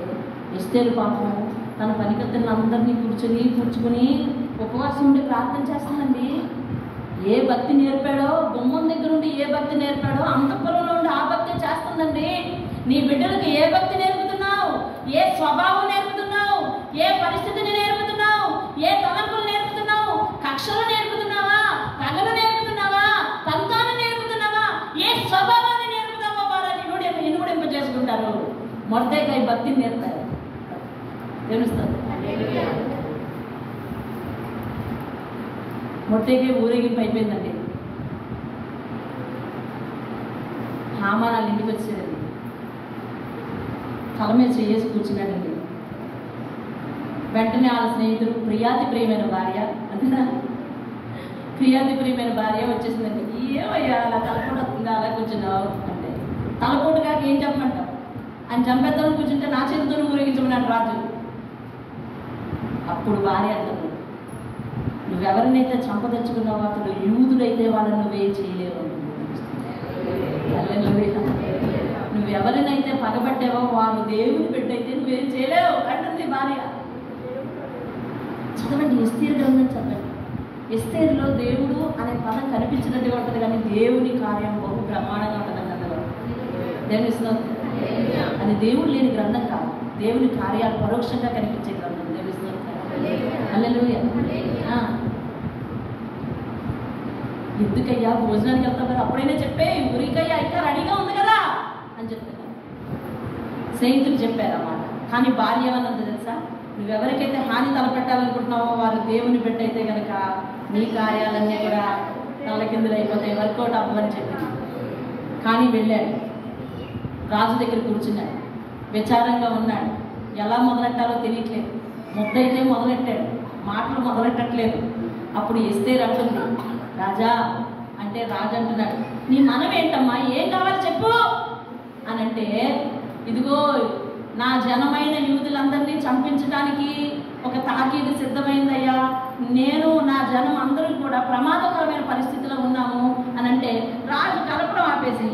ఎస్తేరు పాపం తన పనికత్తెలందరినీ కూర్చుని ఉపవాసం ఉండి ప్రార్థన చేస్తుందండి. ఏ భక్తి నేర్పాడో, గుమ్మం దగ్గర ఉండి ఏ భక్తి నేర్పాడో అంతఃపురంలో ఉండి ఆ భక్తి చేస్తుందండి. నీ బిడ్డలకు ఏ భక్తి నేర్పుతున్నావు, ఏ స్వభావం నేర్పుతున్నావు, ఏ పరిస్థితిని నేర్పుతున్నావు, ఏ తలంపులు నేర్పుతున్నావు, కక్షలు నేర్పుతున్నావా, పగలు నేర్పుతున్నావా, తంతాను నేర్పుతున్నావా, ఏ స్వభావాన్ని నేర్పుతావో వారిని ఇనుముడింప చేసుకుంటారు. మొర్దెకై భక్తిని నేర్పారు. తెలుస్తుంది. మొర్దెకై ఊరేగింపు అయిపోయిందండి. హామాను వాళ్ళ ఇంటికి వచ్చేదండి. తల మీద చేసి కూర్చున్నాడండి. వెంటనే వాళ్ళ స్నేహితుడు ప్రియాతి ప్రియమైన భార్య అంతేనా, ప్రియాతి ప్రియమైన భార్య వచ్చేసిందండి. ఏమయ్యా అలా తలపోటు వస్తుందా, అలా కూర్చున్నావు అంటే, తలపోటు కాక ఏం చెప్పమంటావు, ఆయన చంపేద్దామని కూర్చుంటే నా చేతితో ఊరేగించమన్నాడు రాజు. అప్పుడు భార్య అంటారు, నువ్వెవరినైతే చంపదలుచుకున్నావో అతడు యూదుడైతే వాళ్ళని నువ్వేం చేయలేవు. నువ్వెవరినైతే పగబట్టావో వాళ్ళు దేవుని బిడ్డైతే నువ్వేం చేయలేవు అంటుంది భార్య. చదవండి, ఎస్తేరు గ్రంథం చదవండి. ఎస్తేరులో దేవుడు అనే పదం కనిపించినట్టుగా ఉంటుంది కానీ దేవుని కార్యం బహు బ్రహ్మాండంగా ఉంటుంది అందులో. దేవుని స్తోత్రం. అది దేవుడు లేని గ్రంథం కాదు, దేవుని కార్యాలు పరోక్షంగా కనిపించే గ్రంథం. దేవుని స్తోత్రం. హల్లెలూయా. ఎందుకయ్యా భోజనానికి వెళ్తాం కదా, అప్పుడైనా చెప్పే ఊరికయ్యా ఇంకా రెడీగా ఉంది కదా అని చెప్తాను. స్నేహితులు చెప్పారు అన్నమాట. కానీ భార్య ఏమన్నది తెలుసా, నువ్వెవరికైతే హాని తలపెట్టాలనుకుంటున్నావో వారు దేవుని బిడ్డ అయితే కనుక నీ కార్యాలన్నీ కూడా తలకిందులు అయిపోతాయి, వర్కౌట్ అవ్వని చెప్పింది. కానీ వెళ్ళాడు, రాజు దగ్గర కూర్చున్నాడు, విచారంగా ఉన్నాడు. ఎలా మొదలెట్టాలో తెలియట్లేదు. ముద్దయితే మొదలెట్టాడు, మాటలు మొదలెట్టట్లేదు. అప్పుడు ఎస్తేరు అంటుంది, రాజా అంటే రాజు అంటున్నాడు, నీ మనం ఏంటమ్మా, ఏం కావాలి చెప్పు అని అంటే, ఇదిగో నా జనమైన యూదులందరినీ చంపించడానికి ఒక తాకీదు సిద్ధమైందయ్యా, నేను నా జనం అందరూ కూడా ప్రమాదకరమైన పరిస్థితిలో ఉన్నాము అని అంటే, రాజు కలపడం ఆపేసి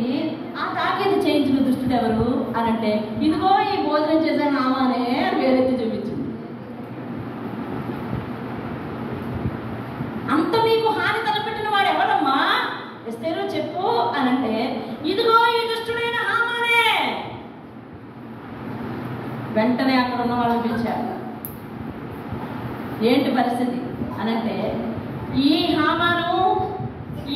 ఆ తాకీదు చేయించిన దుష్టుడు ఎవరు అని అంటే, ఇదిగో ఈ భోజనం చేసే హామానే వేరెత్తి చూపించింది. అంత మీకు హాని తలపెట్టిన వాడు ఎవరమ్మా, ఎస్తేరు చెప్పు అని అంటే, ఇదిగో ఈ దుష్టుడైన హామానే. వెంటనే అక్కడ ఉన్న వాళ్ళని పిలిచారు. ఏంటి పరిస్థితి అని అంటే, ఈ హామాను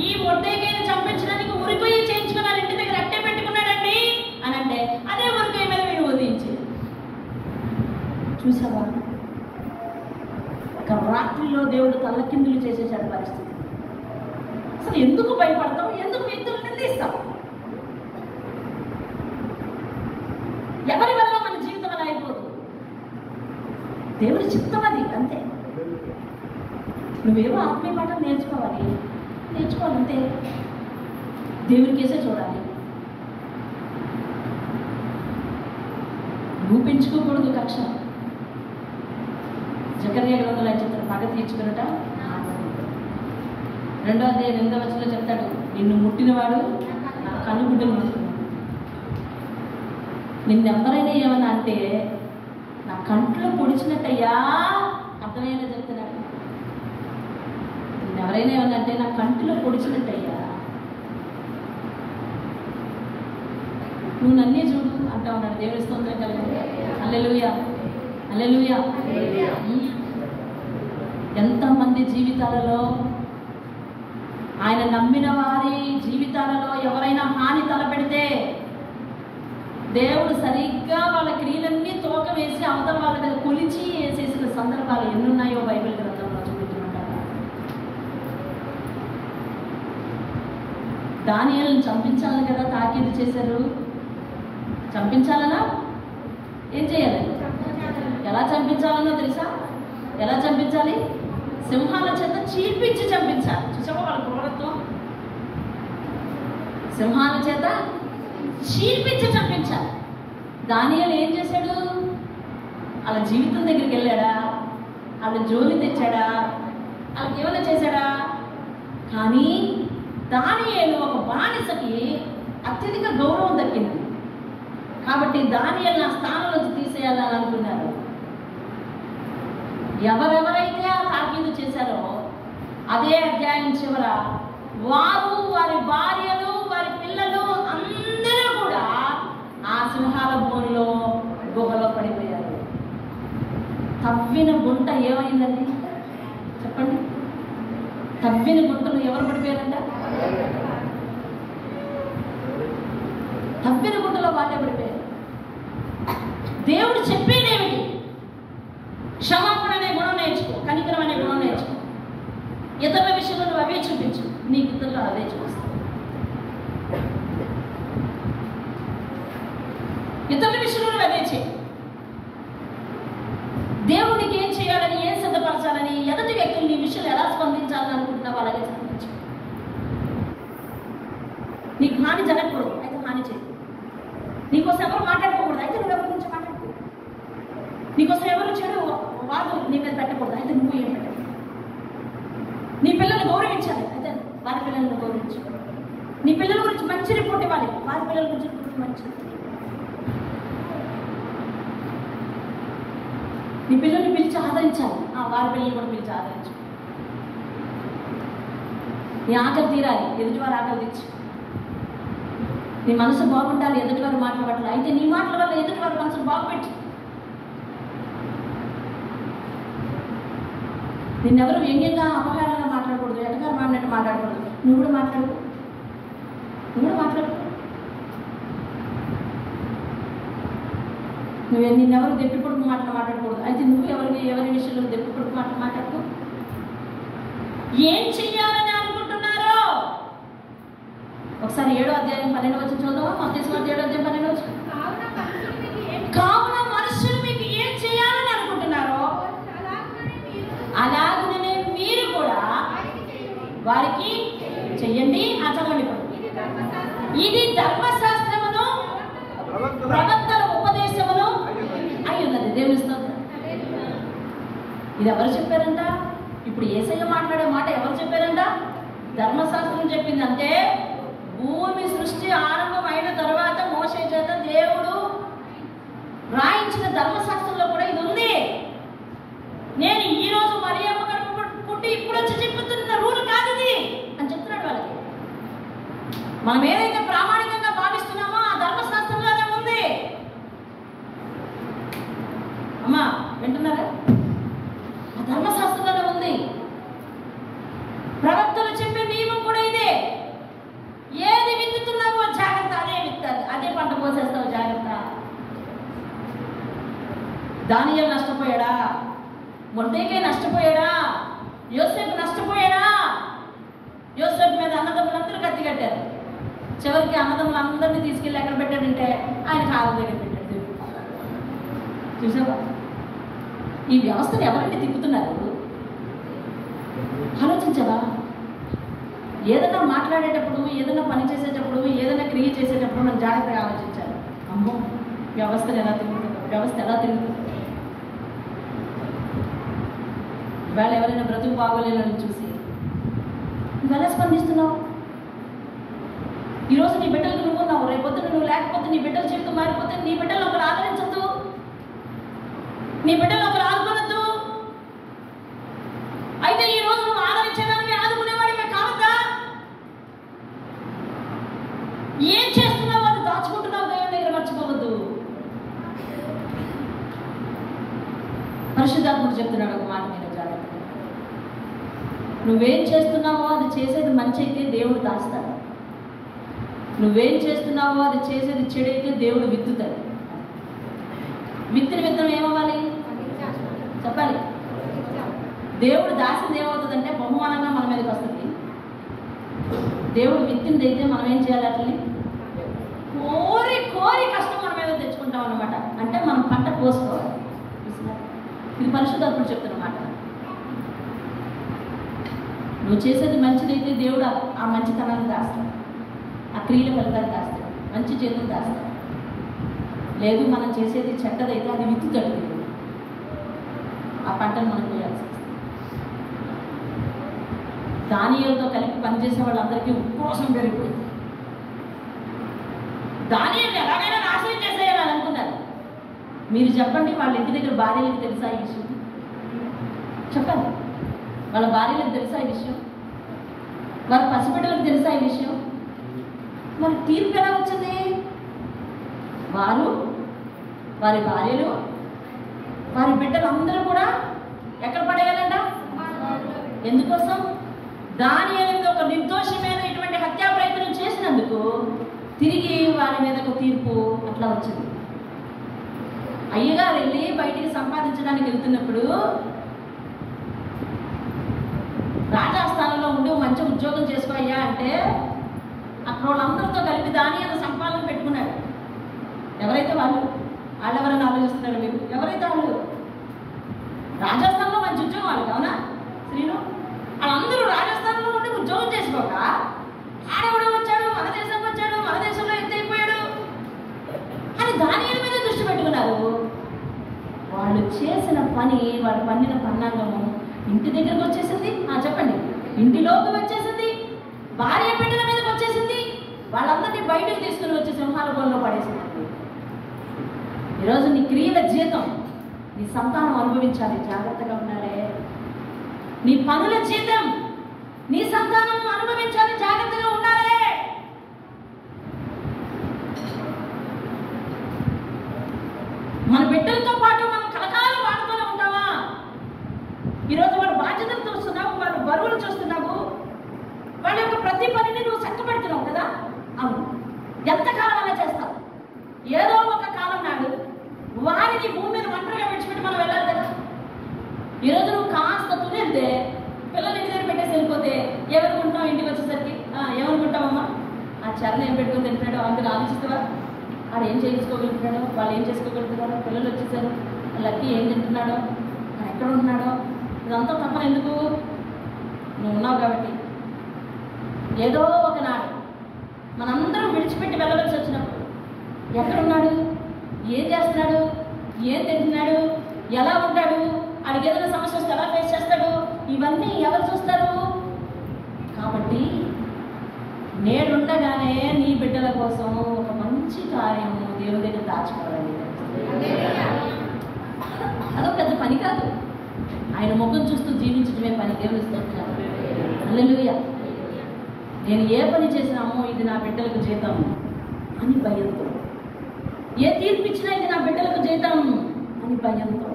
ఈ మొర్దెకైని చంపించడానికి ఉరికొయ్య చేయించుకున్నాడు, ఇంటి దగ్గర అట్టే పెట్టుకున్నాడండి అని అంటే, అదే ఉరికొయ్య మీద వీడు వదిలించాడు. చూసావా, ఒక రాత్రిలో దేవుడు తల్లకిందులు చేసేసాడు పరిస్థితి. అసలు ఎందుకు భయపడతావు, ఎందుకు వ్యక్తులు నిందిస్తావు? ఎవరి వల్ల మన జీవితం అలా అయిపోదు, దేవుడి చిత్తం అది, అంతే. నువ్వేమో ఆత్మీయ పాఠం నేర్చుకోవాలి అంతే. దేవుడికేసే చూడాలి. నువ్వు పెంచుకోకూడదు కక్ష. జకర్యా గ్రంథంలో చెప్తాడు, పగ తీర్చుకున్నట 2వ అధ్యాయం 8వ వచనంలో చెప్తాడు, నిన్ను ముట్టినవాడు నా కనుగుడ్డలు ముట్టుకున్నాడు. నిన్నెవరైనా ఏమన్నా అంటే నా కంట్లో పొడిచినట్టయ్యా, అర్థమయ్యేలా చెప్తున్నాడు. నిన్నెవరైనా ఏమన్నా అంటే నా కంట్లో పొడిచినట్టయ్యా, నువ్వు నన్నే చూడు అంటా ఉన్నాడు. దేవుని స్తోత్రం కలిగింది. హల్లెలూయా, హల్లెలూయా. ఎంతమంది జీవితాలలో, ఆయన నమ్మిన వారి జీవితాలలో ఎవరైనా హాని తలపెడితే దేవుడు సరిగ్గా వాళ్ళ క్రియలన్నీ తోక వేసి అవతల వాళ్ళ మీద కొలిచి వేసేసిన సందర్భాలు ఎన్నున్నాయో బైబిల్ గ్రంథంలో చూపించుకుంటారు. దానియేలును చంపించాలని కదా తాకీదు చేశారు. చంపించాలనా? ఏం చేయాలి? ఎలా చంపించాలనో తెలుసా? ఎలా చంపించాలి? సింహాల చేత చీల్పించి చంపించాలి. చూసావా వాళ్ళ క్రూరత్వం? సింహాల చేత చీల్పించి చంపించాలి. దానియేలు ఏం చేశాడు? వాళ్ళ జీవితం దగ్గరికి వెళ్ళాడా? వాళ్ళ జోలి తెచ్చాడా? వాళ్ళకి ఏమైనా చేశాడా? కానీ దానియేలు ఒక బానిసకి అత్యధిక గౌరవం దక్కింది కాబట్టి దానియేలు నా స్థానంలోంచి తీసేయాలని అనుకున్నారు. ఎవరెవరైతే ఆ తాకీదు చేశారో అదే అధ్యాయం చివర వారు, వారి భార్యలు, వారి పిల్లలు అందరూ కూడా ఆ సింహాల బోనులో గుహలో పడిపోయారు. తవ్విన గుంట ఏమైందండి చెప్పండి? తవ్విన గుంటలో ఎవరు పడిపోయారంట? తవ్విన గుంటలో వాళ్ళే పడిపోయారు. దేవుడు చెప్పేదేమిటి? క్షమాపణ అనే గుణం నేర్చుకో, కనికరం అనే గుణం నేర్చుకో. ఇతరుల విషయంలో నువ్వు అవే చూపించు, నీకు ఇతరులు అదే చూపిస్తావు. ఇతరుల విషయంలో నువ్వు అదే చేయి. దేవుడు నీకు ఏం చేయాలని, ఏం సిద్ధపరచాలని, ఎదుటి వ్యక్తులు నీ విషయంలో ఎలా స్పందించాలని అనుకుంటున్నావు అలాగే స్పందించు. నీకు హాని జరగకూడదు అయితే హాని చేయి. నీకోసం ఎవరు మాట్లాడుకోకూడదు అయితే నువ్వు ఎవరి గురించి మాట్లాడుకో. నీకోసం ఎవరు చెడు వాదు నీ మీద పెట్టకూడదు అయితే నువ్వు ఏం పెట్టాలి. నీ పిల్లల్ని గౌరవించాలి అయితే వారి పిల్లల్ని గౌరవించు. నీ పిల్లల గురించి మంచి రిపోర్ట్ ఇవ్వాలి, వారి పిల్లల గురించి మంచి. నీ పిల్లల్ని పిలిచి ఆదరించాలి, వారి పిల్లల్ని కూడా పిలిచి ఆదరించు. నీ ఆకలి తీరాలి, ఎదుటివారు ఆకలి తెచ్చు. నీ మనసు బాగుండాలి, ఎదుటివారు మాటలు పట్టాలి అయితే నీ మాటల వల్ల ఎదుటివారి మనసును బాగుపెట్టు. నిన్నెవరు వ్యంగ్యంగా అపకారంగా మాట్లాడకూడదు, ఎటకారం మాడినట్టు మాట్లాడకూడదు. నువ్వు కూడా మాట్లాడు. నిన్నెవరు దెప్పి పొడుపు మాటలు మాట్లాడకూడదు అయితే నువ్వు ఎవరి విషయంలో దెప్పి పొడుపు మాటలు మాట్లాడుకో. ఏం చెయ్యాలని అనుకుంటున్నారో ఒకసారి 7వ అధ్యాయం 12వ వచనం చూద్దామా? మత్తయి 7వ అధ్యాయం 12వ వచనం. కావున మనుషులు మీకు ఏం చేయాలని అనుకుంటున్నారో అలాగనే మీరు కూడా వారికి చెయ్యండి. చదవండి. ఇది ధర్మశాస్త్రమును ప్రవక్తల ఉపదేశమును అయి ఉన్నది. దేవుని స్తోత్రం. ఇది ఎవరు చెప్పారంట? ఇప్పుడు యేసయ్య మాట్లాడే మాట ఎవరు చెప్పారంట? ధర్మశాస్త్రం చెప్పింది. అంటే భూమి సృష్టి ఆరంభం అయిన తర్వాత మోషే చేత దేవుడు రాయించిన ధర్మశాస్త్రంలో కూడా ఇది ఉంది. నేను ఈ రోజు మరియమ్మ కడుపు పుట్టి ఇప్పుడు వచ్చి చెప్పుతున్న రూల్ కాదు ఇది అని చెప్తున్నాడు వాళ్ళకి. మనం ఏదైతే ప్రామాణికంగా భావిస్తున్నామో ఆ ధర్మశాస్త్రంలోనే ఉంది. అమ్మా వింటున్నారా? ఆ ధర్మశాస్త్రంలోనే ఉంది. ప్రవక్తలు చెప్పే నియమం కూడా ఇదే. ఏది విత్తుతున్నావో జాగ్రత్త, అదే విత్తాలి, అదే పంట పోసేస్తావు జాగ్రత్త. దానియేలు నష్టపోయాడా? మొర్దెకై నష్టపోయాడా? యోసేపు నష్టపోయాడా? యోసేపు మీద అన్నదమ్ములందరూ కత్తి కట్టారు. చివరికి అన్నదమ్ములందరినీ తీసుకెళ్ళి ఎక్కడ పెట్టాడంటే ఆయన కాళ్ళ దగ్గర పెట్టాడు. చూసావా? ఈ వ్యవస్థను ఎవరంటే తిప్పుతున్నారు? ఆలోచించవా? ఏదైనా మాట్లాడేటప్పుడు, ఏదైనా పని చేసేటప్పుడు, ఏదైనా క్రియ చేసేటప్పుడు మనం జాగ్రత్తగా ఆలోచించాలి. అమ్మో వ్యవస్థను ఎలా తిప్పుతుందో, వ్యవస్థ ఎలా తిరుగుతుంది? ఇవాళ ఎవరైనా బ్రతుకు బాగోలేదని చూసి నువ్వు ఎలా స్పందిస్తున్నావు? ఈరోజు నీ బిడ్డలకు నువ్వు ఉన్నావు, రేపొద్దున నువ్వు లేకపోతే నీ బిడ్డల జీవితం మారిపోతే నీ బిడ్డలు ఒకరు ఆదరించద్దు, నీ బిడ్డలు ఒకరు ఆదుకోవద్దు. అయితే ఈ రోజు నువ్వు ఆదరించేదానికి ఆదుకునేవాడిగా కావద్దా? ఏం చేస్తున్నావు అది దాచుకుంటున్నావు, దేవుని దగ్గర మర్చిపోవద్దు. పరిశుద్ధాత్ముడు చెప్తున్నాడు ఒక మాట, మీద జాగ్రత్త. నువ్వేం చేస్తున్నావో అది చేసేది మంచి అయితే దేవుడు దాస్తాడు, నువ్వేం చేస్తున్నావో అది చేసేది చెడైతే దేవుడు విత్తుతాడు. విత్తిన విత్తనం ఏమవ్వాలి చెప్పాలి. దేవుడు దాసింది ఏమవుతుందంటే బహుమానంగా మన మీదకి వస్తుంది. దేవుడు విత్తింది అయితే మనం ఏం చేయాలి? అట్లని కోరి కోరి కష్టం మన మీద తెచ్చుకుంటాం అన్నమాట. అంటే మనం పంట కోసుకోవాలి. ఇది పరిశుద్ధాత్ముడు చెప్తున్నమాట. నువ్వు చేసేది మంచిదైతే దేవుడు ఆ మంచితనాన్ని దాస్తాడు, ఆ క్రియల ఫలితాన్ని దాస్తాడు, మంచి చేతులు దాస్తాడు. లేదు మనం చేసేది చెడ్డదైతే అది విత్తుతాడు దేవుడు, ఆ పంటను మనం చేయాల్సి వస్తుంది. దానియేలుతో కలిపి పనిచేసే వాళ్ళందరికీ ఉక్రోషం పెరిగిపోయింది. దానియేలుని ఎలాగైనా నాశనం చేసేయాలని అనుకున్నారు. మీరు చెప్పండి, వాళ్ళ ఇంటి దగ్గర భార్యలకు తెలుసా ఈ విషయం? చెప్పండి, వాళ్ళ భార్యలకు తెలుసా ఈ విషయం? వాళ్ళ పసిబిడ్డలకు తెలుసా ఈ విషయం? మరి తీర్పు ఎలా వచ్చింది? వారు, వారి భార్యలు, వారి బిడ్డలు అందరూ కూడా ఎక్కడ పడేయాలంట? ఎందుకోసం? దానియేలు ఒక నిర్దోషమైన ఇటువంటి హత్యా ప్రయత్నం చేసినందుకు తిరిగి వారి మీద ఒక తీర్పు అట్లా వచ్చింది. అయ్యగారు వెళ్ళి బయటికి సంపాదించడానికి వెళ్తున్నప్పుడు రాజాస్థానంలో ఉండి మంచి ఉద్యోగం చేసుకోయ్యా అంటే అక్కడ వాళ్ళందరితో కలిపి దానియేలు సంపాదన పెట్టుకున్నాడు. ఎవరైతే వాళ్ళెవరైనా ఆలోచిస్తున్నారు మీరు? ఎవరైతే వాళ్ళు రాజస్థాన్లో మంచి ఉద్యోగం వాళ్ళకి, అవునా స్త్రీలు? వాళ్ళందరూ రాజస్థాన్లో ఉండి ఉద్యోగం చేసుకోక ఆడెవడో వచ్చాడు, మన దేశంకి వచ్చాడు, మన దేశంలో ఎత్తైపోయాడు అని దానియేలు మీద దృష్టి పెట్టుకున్నారు. వాళ్ళు చేసిన పని, వాళ్ళు పన్నిన పన్నాంగము ఇంటి దగ్గరకు వచ్చేసింది. చెప్పండి, ఇంటిలోకి వచ్చేసింది, భార్య బిడ్డల మీదకి వచ్చేసింది, వాళ్ళందరినీ బయటకు తీసుకుని వచ్చి సింహాల గోల్లో పడేసింది. ఈరోజు నీ క్రియల జీతం నీ సంతానం అనుభవించాలి, జాగ్రత్తగా ఉండాలి. నీ పనుల జీతం నీ సంతానం అనుభవించాలి, జాగ్రత్తగా ఉండాలి. మన బిడ్డలతో పాటు మనం కలకాలం వాడుతూనే ఉంటామా? ఈరోజు వాడు బాధ్యతలు చూస్తున్నావు, వాడు బరువులు చూస్తున్నావు, వాళ్ళ యొక్క ప్రతి పనిని నువ్వు చక్కబెడుతున్నావు కదా. అవును, ఎంతకాలం అలా చేస్తావు? ఏదో ఒక కాలం నాడు వారిని భూమి మీద ఒంటరిగా విడిచిపెట్టి మనం వెళ్ళాలి కదా. ఈరోజు నువ్వు కాస్త తునితే పిల్లలు ఇంటి దగ్గర పెట్టేసి వెళ్ళిపోతే ఏమనుకుంటున్నావు? ఇంటికి వచ్చేసరికి ఏమనుకుంటావమ్మా? ఆ చరణ ఏం పెట్టుకుని తింటున్నాడో అందులో ఆలోచిస్తావా? వాడు ఏం చేసుకోగలుగుతున్నాడో, వాళ్ళు ఏం చేసుకోగలుగుతున్నారో, పిల్లలు వచ్చేసారు, లక్కీ ఏం తింటున్నాడో, ఎక్కడ ఉంటున్నాడో, ఇదంతా తప్ప ఎందుకు? నువ్వు ఉన్నావు కాబట్టి. ఏదో ఒకనాడు మనందరం విడిచిపెట్టి వెళ్ళవలసి వచ్చినప్పుడు ఎక్కడున్నాడు, ఏం చేస్తున్నాడు, ఏం తింటున్నాడు, ఎలా ఉంటాడు, ఆడికి ఏదైనా సమస్య వస్తే ఎలా ఫేస్ చేస్తాడు, ఇవన్నీ ఎవరు చూస్తారు? కాబట్టి నేడుండగానే నీ బిడ్డల కోసం ఒక మంచి కార్యము దేవుని దగ్గర దాచుకోవాలి. అదొక పెద్ద పని కాదు, ఆయన ముఖం చూస్తూ జీవించడమే పని. దేవుని స్తోత్రం, హల్లెలూయా. నేను ఏ పని చేసినామో ఇది నా బిడ్డలకు జీతం అని భయంతో, ఏ తీర్పు ఇచ్చినా ఇది నా బిడ్డలకు జీతం అని భయంతో,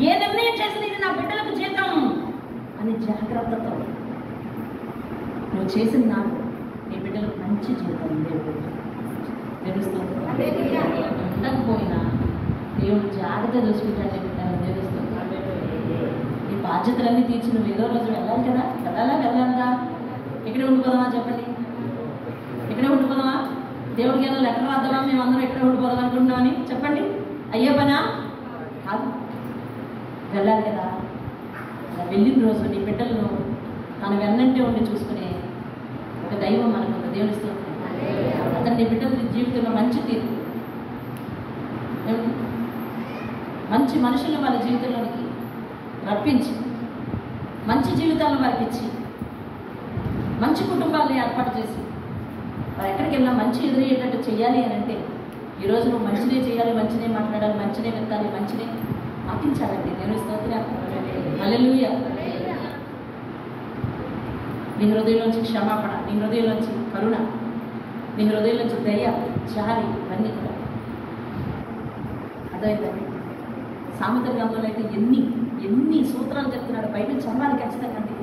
ఏ నిర్ణయం చేసినా ఇది నా బిడ్డలకు జీతం అని జాగ్రత్తతో నువ్వు చేసిన నాకు నీ బిడ్డలకు మంచి జీవితం దేవుడు తెలుస్తుంది. ఉండకపోయినా దేవుడు జాగ్రత్త చూసుకుంటాడు బిడ్డలు తెలుస్తుంది. నీ బాధ్యతలన్నీ తీర్చి నువ్వు ఏదో రోజు వెళ్ళాలి కదా. వెళ్ళాలిగా. ఇక్కడే ఉండిపోదామా? చెప్పండి, ఇక్కడే ఉండిపోదామా? దేవుడికి ఏదో లెటర్ రాద్దామా? మేమందరం ఎక్కడే ఉండిపోదాం అనుకుంటున్నామని చెప్పండి. అయ్యే పనా కాదు, వెళ్ళాలి కదా. అలా వెళ్ళిన రోజు నీ బిడ్డలను తన వెన్నంటే ఉండి చూసుకునే ఒక దైవం మనకు దేవుని స్తోత్రం. అతని నీ బిడ్డల జీవితంలో మంచి తీర్పు, మంచి మనుషులను వాళ్ళ జీవితంలోనికి రప్పించి మంచి జీవితాలను వారికి ఇచ్చి మంచి కుటుంబాలను ఏర్పాటు చేసి వారు ఎక్కడికి వెళ్ళినా మంచి ఎదురయ్యేటట్టు చేయాలి అని అంటే ఈరోజు నువ్వు మంచినే చేయాలి, మంచినే మాట్లాడాలి, మంచినే విత్తాలి, మంచినే పాటించాలండి. దేవుని స్తోత్రం. హల్లెలూయా. నీ హృదయంలోంచి క్షమాపణ, నీ హృదయంలోంచి కరుణ, నీ హృదయంలోంచి దయ, జాలి, ఇవన్నీ కూడా అర్థమైందండి. సామెతల గ్రంథంలో అయితే ఎన్ని సూత్రాలు చెప్తున్నాడు. బైబిల్ చదవాలి ఖచ్చితంగా అండి.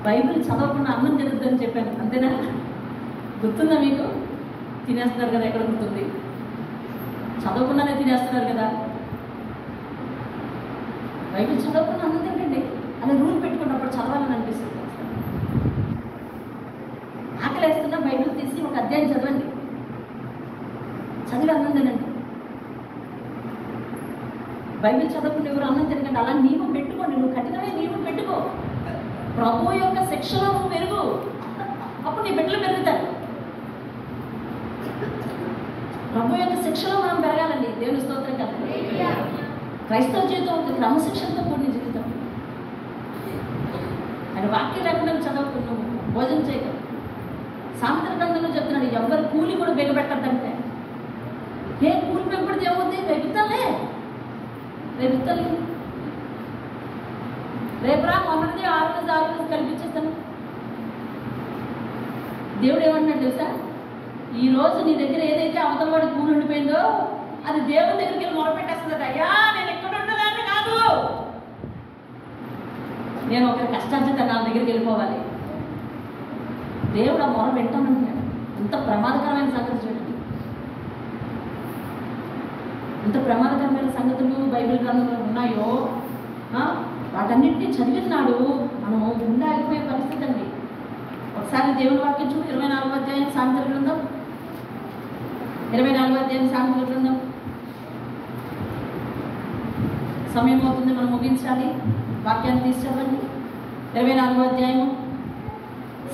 బైబిల్ చదవకుండా అన్నం తినద్దని చెప్పాను, అంతేనా? గుర్తుందా మీకు? తినేస్తున్నారు కదా, ఎక్కడ గుర్తుంది? చదవకుండానే తినేస్తున్నారు కదా. బైబిల్ చదవకుండా అన్నం తినండి అలా రూల్ పెట్టుకున్నప్పుడు చదవాలని అనిపిస్తుంది. ఆకలి వేస్తున్నా బైబిల్ తీసి ఒక అధ్యాయం చదవండి, చదివి అన్నం తినండి. బైబిల్ చదవకుండా ఎవరు అన్నం తినకండి. అలా నియమం పెట్టుకోండి, నువ్వు కఠినమైన నియమం పెట్టుకో. ప్రభు యొక్క శిక్షలో నువ్వు పెరుగు, అప్పుడు నీ బిడ్డలు పెరుగుతారు. ప్రభు యొక్క శిక్షలో మనం పెరగాలండి. దేవుని స్తోత్రం కదా. క్రైస్తవ జీవితం ఒక క్రమశిక్షణతో కూడిన జీవితం. ఆయన వాక్యం లేకుండా చదవకున్నావు, భోజనం చేయగలవు. సామెతల గ్రంథంలో చెప్తున్నాడు, ఎవరు కూలి కూడా బిగబెట్టద్దంటే. ఏ కూలి బిగబెడితే ఏమవుతుంది? రేపుతలే రేపురా మొన్నది 6 రోజు కల్పించేస్తాను. దేవుడు ఏమన్నాడు తెలుసా? ఈ రోజు నీ దగ్గర ఏదైతే అవతల వాడి కూలి ఉండిపోయిందో అది దేవుడి దగ్గరికి వెళ్ళి మొరపెట్టేస్తుంది. అయ్యా నేను ఎక్కడ ఉండదాన్ని కాదు, నేను ఒకరి కష్టార్జిత నా దగ్గరికి వెళ్ళిపోవాలి. దేవుడు ఆ మొర పెట్టానంటున్నాడు. ఎంత ప్రమాదకరమైన సంగతి చూడండి. ఎంత ప్రమాదకరమైన సంగతులు బైబిల్ గ్రంథంలో ఉన్నాయో వాటన్నింటినీ చదివినాడు మనము గుండె ఆగిపోయే పరిస్థితి అండి. ఒకసారి దేవుని వాక్యం చూడు, 24వ అధ్యాయం సామెతల గ్రంథం, 24వ అధ్యాయం సామెతల గ్రంథం. సమయం అవుతుంది, మనం ముగించాలి. వాక్యాన్ని తీసుకెళ్ళండి. 24వ అధ్యాయం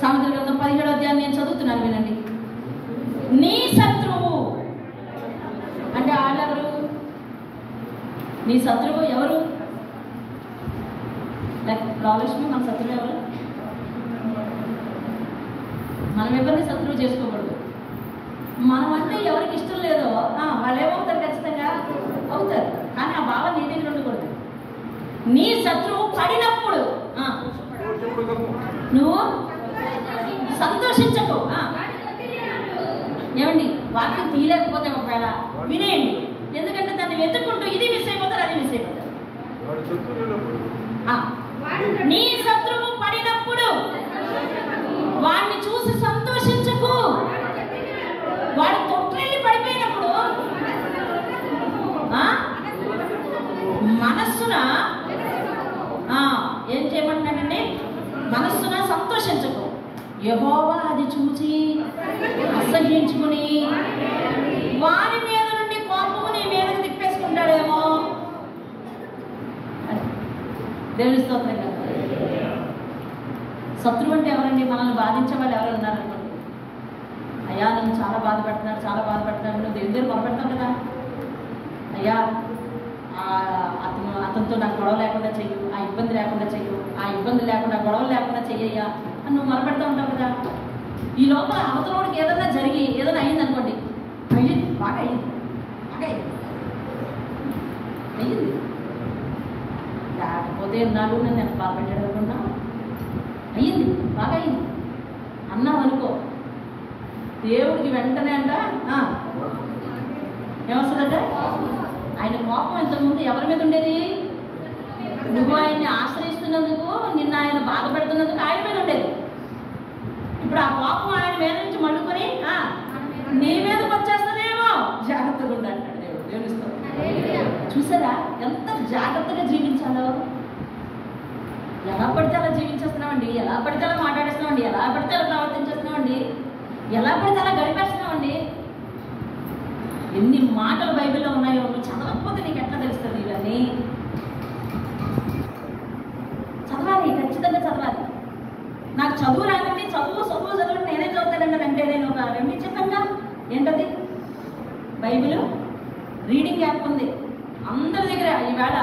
సామెతల గ్రంథం 17వ అధ్యాయం నేను చదువుతున్నాను, వినండి. నీ శత్రువు అంటే వాళ్ళెవరు? నీ శత్రువు ఎవరు? రాలక్ష్మి మన శత్రువు ఎవరు? మనం ఎవరిని శత్రువు చేసుకోకూడదు. మనం అంటే ఎవరికి ఇష్టం లేదో వాళ్ళు ఏమవుతారు? ఖచ్చితంగా అవుతారు. కానీ ఆ భావం నీ దగ్గర ఉండకూడదు. నీ శత్రువు పడినప్పుడు నువ్వు సంతోషించకు. ఏమండి, వాక్యం తీయలేకపోతే ఒకవేళ వినేయండి. ఎందుకంటే దాన్ని వెతుక్కుంటూ ఇది మిస్ అయిపోతారు, అది మిస్ అయిపోతారు. నీ శత్రువు పడినప్పుడు వాడిని చూసి సంతోషించకు. వాడు తొట్లెళ్ళి పడిపోయినప్పుడు మనస్సున ఏం చేయమంటాడండి? మనస్సున సంతోషించకు. యెహోవా అది చూచి అసహ్యించుకుని వారి మీద నుండి కోపము నీ మీదకి తిప్పేసుకుంటాడేమో. దేవుని స్తోత్రం కదా. శత్రువు అంటే ఎవరండి? మనల్ని బాధించే వాళ్ళు ఎవరు ఉన్నారనుకోండి. అయ్యా నన్ను చాలా బాధపడుతున్నాడు నువ్వు దేవుని దగ్గర మొరపెడతావు కదా. అయ్యా అతనితో నాకు గొడవ లేకుండా చెయ్యు, ఆ ఇబ్బంది లేకుండా చెయ్యు, ఆ ఇబ్బంది లేకుండా గొడవలు లేకుండా చెయ్యయ్యా అని నువ్వు మొరపెడతా ఉంటావు కదా. ఈ లోపల అవతలోడికి ఏదైనా జరిగి ఏదైనా అయ్యింది అనుకోండి, బాగా అయ్యింది లేకపోతే ఎన్నాళ్ళు నన్ను ఎంత బాధపెట్టాడు అనుకున్నా, అయ్యింది బాగా అయ్యింది అన్నావు అనుకో, దేవుడికి వెంటనే అంట ఏమొస్తుందంట? ఆయన కోపం ఇంతకుముందు ఎవరి మీద ఉండేది? నువ్వు ఆయన్ని ఆశ్రయిస్తున్నందుకు, నిన్న ఆయన బాధ పెడుతున్నందుకు ఆయన మీద ఉండేది. ఇప్పుడు ఆ కోపం ఆయన మీద నుంచి మళ్ళుకొని నీ మీదకి వచ్చేస్తుందేమో, జాగ్రత్తగా ఉండంటాడు దేవుడు. దేవుడిస్తాడు. చూసారా ఎంత జాగ్రత్తగా జీవించాలో? ఎలా పడితే అలా జీవించేస్తున్నామండి, ఎలా పడితే అలా మాట్లాడేస్తున్నామండి, ఎలా పడితే అలా ప్రవర్తించేస్తున్నామండి, ఎలా పడితే అలా గడిపేస్తున్నామండి. ఎన్ని మాటలు బైబిల్లో ఉన్నాయో నువ్వు చదవకపోతే నీకు ఎట్లా తెలుస్తుంది? ఇవన్నీ చదవాలి, ఖచ్చితంగా చదవాలి. నాకు చదువు రాదండి, చదువు నేనే చదువుతానండి అంటే నేను ఒక రెండు చెప్పాను. ఏంటది? బైబిల్ రీడింగ్ యాప్ ఉంది అందరి దగ్గర. ఈవేళ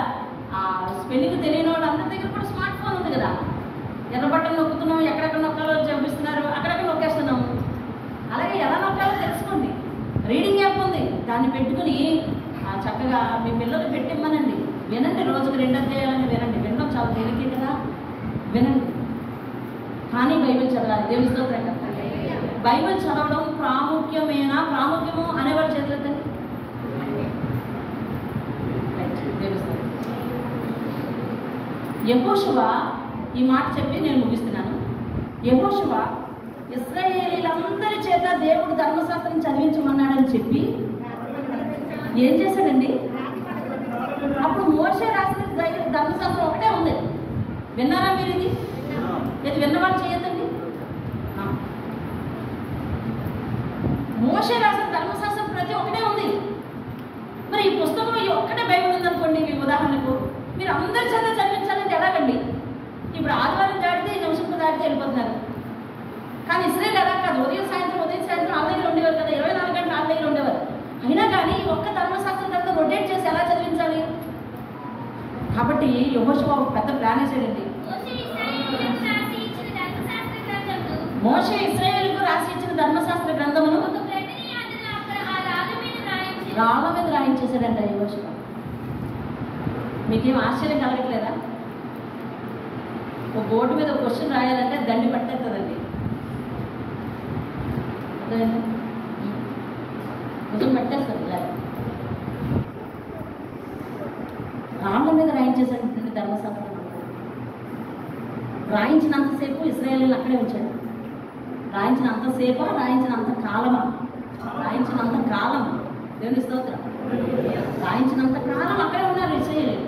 ఆ స్పెల్లింగ్ తెలియని వాళ్ళు అందరి దగ్గర కూడా స్మార్ట్ ఫోన్ ఉంది కదా. ఎర్ర బట్టలు నొక్కుతున్నాం, ఎక్కడెక్కడ నొక్కాలో చూపిస్తున్నారు, అక్కడెక్కడ నొక్కేస్తున్నాము. అలాగే ఎలా నొక్కాలో తెలుసుకోండి. రీడింగ్ యాప్ ఉంది, దాన్ని పెట్టుకుని చక్కగా మీ పిల్లలు పెట్టిమ్మనండి. వినండి, రోజుకు 2 అధ్యాయాలని వినండి. వినడం చాలా తేలికే కదా, వినండి. కానీ బైబిల్ చదవాలి. దేవుని స్తోత్రం. బైబిల్ చదవడం ప్రాముఖ్యమేనా? ప్రాముఖ్యము అనేవాళ్ళు చేతులెత్తండి. యెహోషువ ఈ మాట చెప్పి నేను ముగిస్తున్నాను. యెహోషువ ఇశ్రాయేలీలందరి చేత దేవుడు ధర్మశాస్త్రం చదివించమన్నాడని చెప్పి ఏం చేశాడండి? అప్పుడు మోషే రాసిన ధర్మశాస్త్రం ఒకటే ఉంది. విన్నారా మీరు? ఇది విన్నవాళ్ళు చేయొద్దండి. మోషే రాసిన ధర్మశాస్త్రం ప్రతి ఒకటే ఉంది. మరి ఈ పుస్తకం ఈ ఒక్కటే బైబిల్ ఉందనుకోండి, మీ ఉదాహరణకు మీరు అందరి చేత చదివించాలంటే ఎలాగండి? ఇప్పుడు ఆదివారం దాటితే నిమిషంలో దాటితే వెళ్ళిపోతున్నారు. కానీ ఇశ్రాయేల్ ఎలా కాదు, ఉదయం సాయంత్రం వాళ్ళ దగ్గర ఉండేవారు కదా, 24 గంటలు వాళ్ళ దగ్గర ఉండేవారు. అయినా కానీ ఒక్క ధర్మశాస్త్రం తర్వాత రొటేట్ చేసి ఎలా చదివించాలి? కాబట్టి యెహోషువ ఒక పెద్ద ప్లాన్ వేసాడండి. మోషే ఇశ్రాయేలుకు రాసి ఇచ్చిన ధర్మశాస్త్ర గ్రంథమును రాళ్ళ మీద రాయించేశాడంట యెహోషువ. మీకేం ఆశ్చర్యం కలగట్లేదా? ఒక బోర్డు మీద ఒక క్వశ్చన్ రాయాలంటే దండి పట్టేస్తుందండి. కొంచెం పట్టేస్తుంది. రాళ్ళ మీద రాయించేసాడు ధర్మశాస్త్రం. రాయించినంతసేపు ఇశ్రాయేలీలు అక్కడే ఉంచాడు. రాయించినంతసేపు, రాయించినంత కాలమా? రాయించినంత కాలం. దేవుని స్తోత్రం. రాయించినంత కాలం అక్కడే ఉన్నారు ఇశ్రాయేలీలు.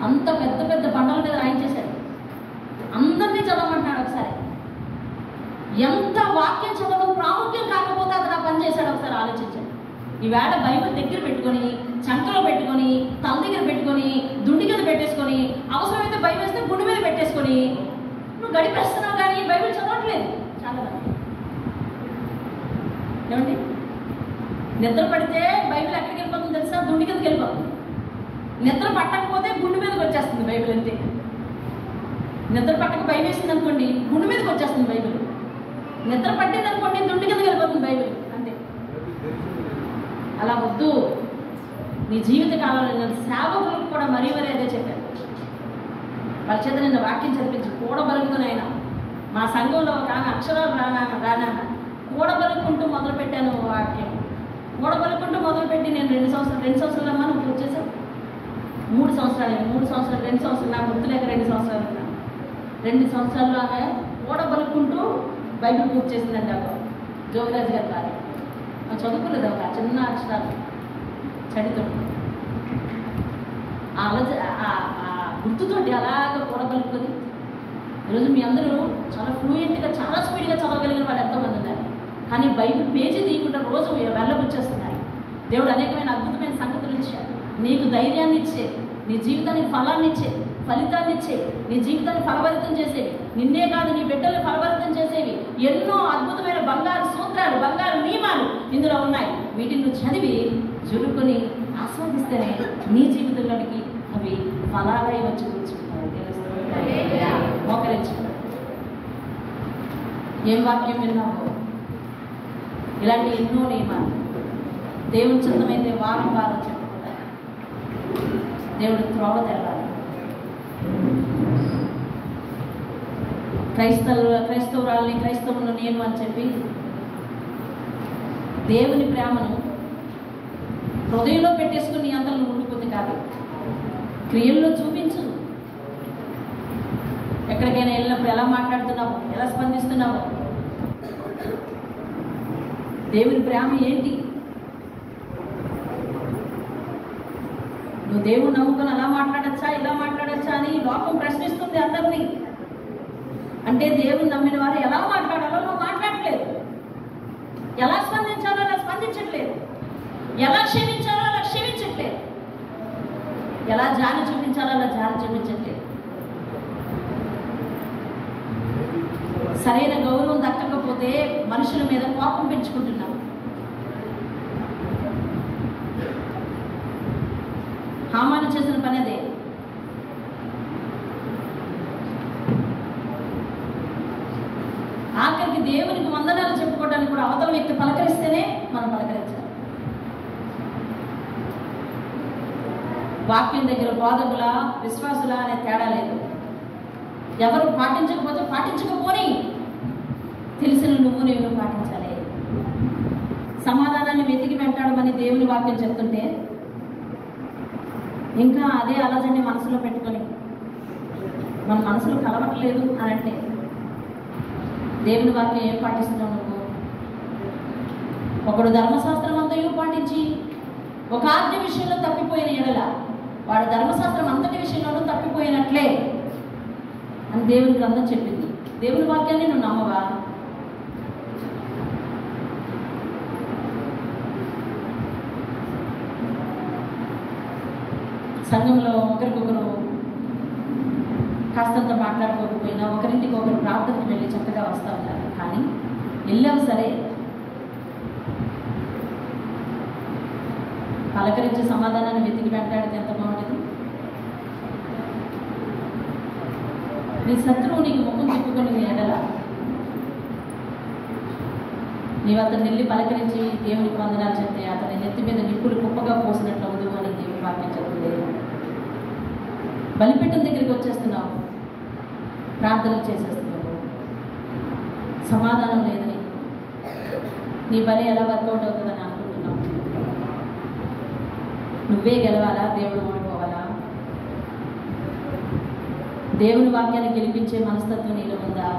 అంత పెద్ద పెద్ద బండల మీద రాయించేశాడు. అందరినీ చదవమంటున్నాడు ఒకసారి. ఎంత వాక్యం చదవడం ప్రాముఖ్యం కాకపోతే అతను పని చేశాడు ఒకసారి ఆలోచించండి. ఈవేళ బైబిల్ దగ్గర పెట్టుకొని, చంకలో పెట్టుకొని, తల దగ్గర పెట్టుకొని, దుండి కింద పెట్టేసుకొని, అవసరమైతే బైబిల్ వేస్తే గుండె మీద పెట్టేసుకొని నువ్వు గడిపేస్తున్నావు, కానీ బైబిల్ చదవట్లేదు చాలా మంది. ఏమండి? నిద్ర పడితే బైబిల్ ఎక్కడికి వెళ్ళిపోతుంది తెలుసా? దుండి కిందకి వెళ్ళిపోతుంది. నిద్ర పట్టకపోతే గుండె మీదకి వచ్చేస్తుంది బైబిల్. అంతే. నిద్ర పట్టక బైబిల్ వేసింది అనుకోండి, గుండె మీదకి వచ్చేస్తుంది బైబిల్. నిద్ర పట్టింది అనుకోండి, దుండి కిందకి వెళ్ళిపోతుంది బైబిల్. అంతే. అలా వద్దు. నీ జీవిత కాలంలో సేవకులకు కూడా మరీ అదే చెప్పాను. వాళ్ళ చేత నిన్న వాక్యం చదివించి కూడబలుకుతున్నాయినా మా సంఘంలో ఒక ఆమె అక్షరాలు రానా కూడబలుకుంటూ మొదలుపెట్టాను వాక్యం. కూడబలుకుంటూ మొదలుపెట్టి నేను 2 సంవత్సరాలు అమ్మా నువ్వు పూర్తి చేశావు. 3 సంవత్సరాలు 2 సంవత్సరాలు నాకు గుర్తులేక 2 సంవత్సరాలు 2 సంవత్సరాల్లో ఆమె కూడబలుకుంటూ బైబిల్ పూర్తి చేసిందండి. అక్కడ జోగిరాజు గారి భార్య. చదువుకోలేదు, ఒక చిన్న అక్షరాలు చడితో గుర్తుతోటి అలాగ కూడబలుకొని ఈరోజు మీ అందరూ చాలా ఫ్లూయెంట్గా, చాలా స్పీడ్గా చదవగలిగిన వాళ్ళు ఎంతోమంది ఉన్నారు. కానీ బైబిల్ పేజీ తీయకుండా రోజు వెళ్ళబుచ్చేస్తున్నారు. దేవుడు అనేకమైన అద్భుతమైన సంగతులు ఇచ్చాడు. నీకు ధైర్యాన్ని ఇచ్చే, నీ జీవితానికి ఫలాన్ని ఇచ్చే, ఫలితాన్ని ఇచ్చే, నీ జీవితాన్ని ఫలభరితం చేసేవి, నిన్నే కాదు నీ బిడ్డల్ని ఫలభరితం చేసేవి ఎన్నో అద్భుతమైన బంగారు సూత్రాలు, బంగారు నియమాలు ఇందులో ఉన్నాయి. వీటిని నువ్వు చదివి జురుకొని ఆస్వాదిస్తేనే నీ జీవితంలోనికి అవి ఫలాలై వచ్చి కూర్చుంటాయి. మోకరించి ఏం వాక్యం విన్నావో ఇలాంటి ఎన్నో నియమాలు దేవుని చిత్తమైతే వారం వారం చెప్పుకుంటారు. దేవుడు త్రోవ తెరవాలి. క్రైస్తవురాల్ని క్రైస్తవులను నేను అని చెప్పి దేవుని ప్రేమను హృదయంలో పెట్టేసుకుని అందరూ ఉండిపోతే కాదు, క్రియల్లో చూపించు. ఎక్కడికైనా వెళ్ళినప్పుడు ఎలా మాట్లాడుతున్నావో, ఎలా స్పందిస్తున్నావో, దేవుని ప్రేమ ఏంటి? నువ్వు దేవుని నమ్ముకొని అలా మాట్లాడచ్చా, ఇలా మాట్లాడచ్చా అని లోకం ప్రశ్నిస్తుంది అందరినీ. అంటే దేవుని నమ్మిన వారు ఎలా మాట్లాడాలో నువ్వు మాట్లాడలేదు, ఎలా స్పందించాలో అలా స్పందించట్లేదు, ఎలా క్షమించాలో అలా క్షమించట్లేదు, ఎలా జాలి చూపించాలో అలా జాలి చూపించట్లేదు. సరైన గౌరవం దక్కకపోతే మనుషుల మీద కోపం పెంచుకుంటున్నాం. హామాను చేసిన పని అదే. ఆఖరికి దేవునికి వందనాలు చెప్పుకోవడానికి కూడా అవతల వ్యక్తి పలకరిస్తేనే మనం పలకరించాలి. వాక్యం దగ్గర బోధకుల విశ్వాసుల అనే తేడా లేదు. ఎవరు పాటించకపోతే పాటించకపోని తెలిసిన నువ్వు నేను పాటించాలి. సమాధానాన్ని వెతికి వెంటాడమని దేవుని వాక్యం చెప్తుంటే ఇంకా అదే అలజడిని మనసులో పెట్టుకొని మన మనసులో కలవట్లేదు అని అంటే దేవుని వాక్యం ఏం పాటిస్తున్నావు నువ్వు? ఒకడు ధర్మశాస్త్రం అంతయు పాటించి ఒక ఆజ్ఞ విషయంలో తప్పిపోయిన ఎడల వాడు ధర్మశాస్త్రం అంతటి విషయంలోనూ తప్పిపోయినట్లే అని దేవుని గ్రంథం చెప్పింది. దేవుని వాక్యాన్ని నువ్వు నమ్మవా? సంఘంలో ఒకరికొకరు కాస్తంత మాట్లాడుకోకపోయినా ఒకరింటికి ఒకరు ప్రార్థనకు వెళ్ళి చక్కగా వస్తూ ఉంటారు. కానీ వెళ్ళావు సరే, పలకరించి సమాధానాన్ని వెతికి వెంటాడితే ఎంత బాగుంటుంది. నీ శత్రువు నీకు ముఖం తిప్పుకొని నీ ఎడల నీవు అతను వెళ్ళి పలకరించి దేవునికి వందనాలు చెప్తే అతని నెత్తి మీద నిప్పులు కుప్పగా పోసినట్లు అవుదు అని దేవుని వాక్యం చెప్తుంది. బలిపీఠం దగ్గరికి వచ్చేస్తున్నావు, ప్రార్థనలు చేసేస్తున్నావు, సమాధానం లేదని నీ బలి ఎలా వర్కౌట్ అవుతుందని అనుకుంటున్నావు. నువ్వే గెలవాలా, దేవుడు ఓడిపోవాలా? దేవుని వాక్యాన్ని గెలిపించే మనస్తత్వం నీలో ఉందా?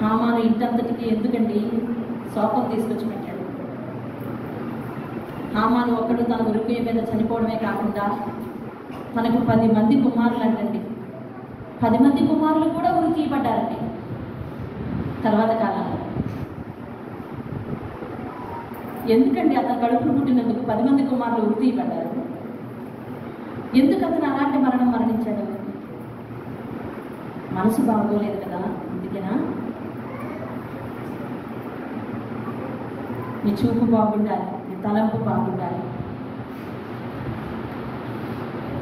హామాను ఇంటంతటికి ఎందుకండి శోకం తీసుకొచ్చి పెట్టాడు? హామాను ఒక్కడు తన ఉరుకుయ మీద చనిపోవడమే కాకుండా తనకు 10 మంది కుమారులు అంటండి. 10 మంది కుమారులు కూడా ఉరి తీయబడ్డారండి తర్వాత కాలంలో. ఎందుకండి అతను కడుపును పుట్టినందుకు 10 మంది కుమారులు ఉరి తీయబడ్డారు? ఎందుకు అతను అలాంటి మరణం మరణించాడు? మనసు బాగోలేదు కదా, అందుకేనా? నీ చూపు బాగుండాలి, నీ తలంపు బాగుండాలి,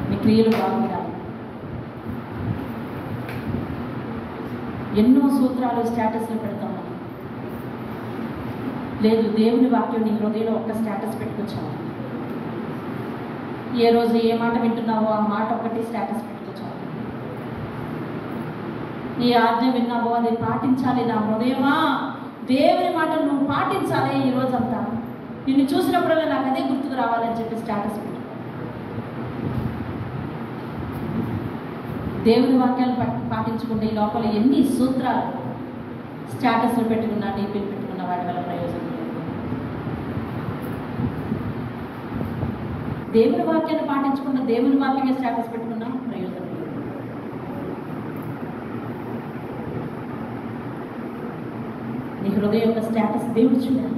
నీ క్రియలు బాగుండాలి. ఎన్నో సూత్రాలు స్టేటస్లు పెడతాము. లేదు, దేవుని వాక్యం నీ హృదయంలో ఒక్క స్టేటస్ పెట్టుకొచ్చాము. ఏ రోజు ఏ మాట వింటున్నావో ఆ మాట ఒకటి స్టేటస్ పెట్టుకొచ్చాము. ఈ ఆజ్ఞ విన్నావో అది పాటించాలి. నా హృదయమా, దేవుని మాట నువ్వు పాటించాలి. ఈ రోజంతా నిన్ను చూసినప్పుడల్లా నాకు అదే గుర్తుకు రావాలని చెప్పి స్టేటస్ పెట్టు. దేవుని వాక్యాలు పాటించుకుంటే ఈ లోపల ఎన్ని సూత్రాలు స్టేటస్లు పెట్టుకున్నా, డీపీలు పెట్టుకున్న వాటి వల్ల ప్రయోజనం లేదు. దేవుని వాక్యాన్ని పాటించుకున్న, దేవుని వాక్యమే స్టేటస్ పెట్టుకున్నా ప్రయోజనం లేదు. నీ హృదయం యొక్క స్టేటస్ దేవుడు చూడాలి.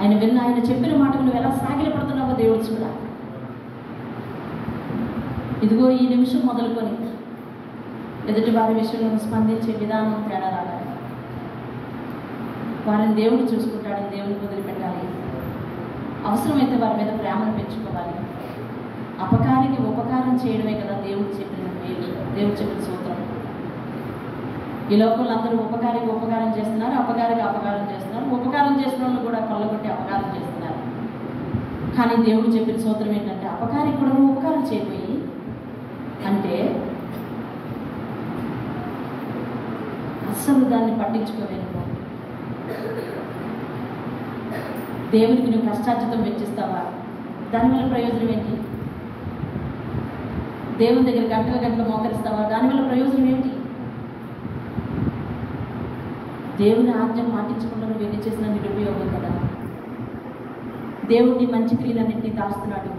ఆయన చెప్పిన మాటకు నువ్వు ఎలా సాగిలపడుతున్నావో దేవుడు చూడాలి. ఇదిగో ఈ నిమిషం మొదలుకొని ఎదుటి వారి విషయంలో స్పందించే విధానం తేడా రావాలి. వారిని దేవుడు చూసుకుంటాడని దేవుడిని వదిలిపెట్టాలి. అవసరమైతే వారి మీద ప్రేమను పెంచుకోవాలి. అపకారికి ఉపకారం చేయడమే కదా దేవుడు చెప్పిన సూత్రం. ఈ లోకంలో అందరూ ఉపకారికి ఉపకారం చేస్తున్నారు, అపకారికి అపకారం చేస్తున్నారు. ఉపకారం చేసిన వాళ్ళు కూడా కొల్లగొట్టి అపకారం చేస్తున్నారు. కానీ దేవుడు చెప్పిన సూత్రం ఏంటంటే అపకారికి కూడా నువ్వు ఉపకారం చేయబోయి అంటే అస్సలు దాన్ని పట్టించుకోలేను. దేవునికి నువ్వు కష్టార్జితం వెచ్చిస్తావా? దానివల్ల ప్రయోజనం ఏంటి? దేవుని దగ్గర గంటలు మోకరిస్తావా? దానివల్ల ప్రయోజనం ఏంటి? దేవుని ఆజ్ఞ పాటించకుండా నువ్వు ఎన్ని చేసిన నిరుపయోగం కదా. దేవుడిని మంచి క్రియలన్నింటినీ దాస్తున్నాడు,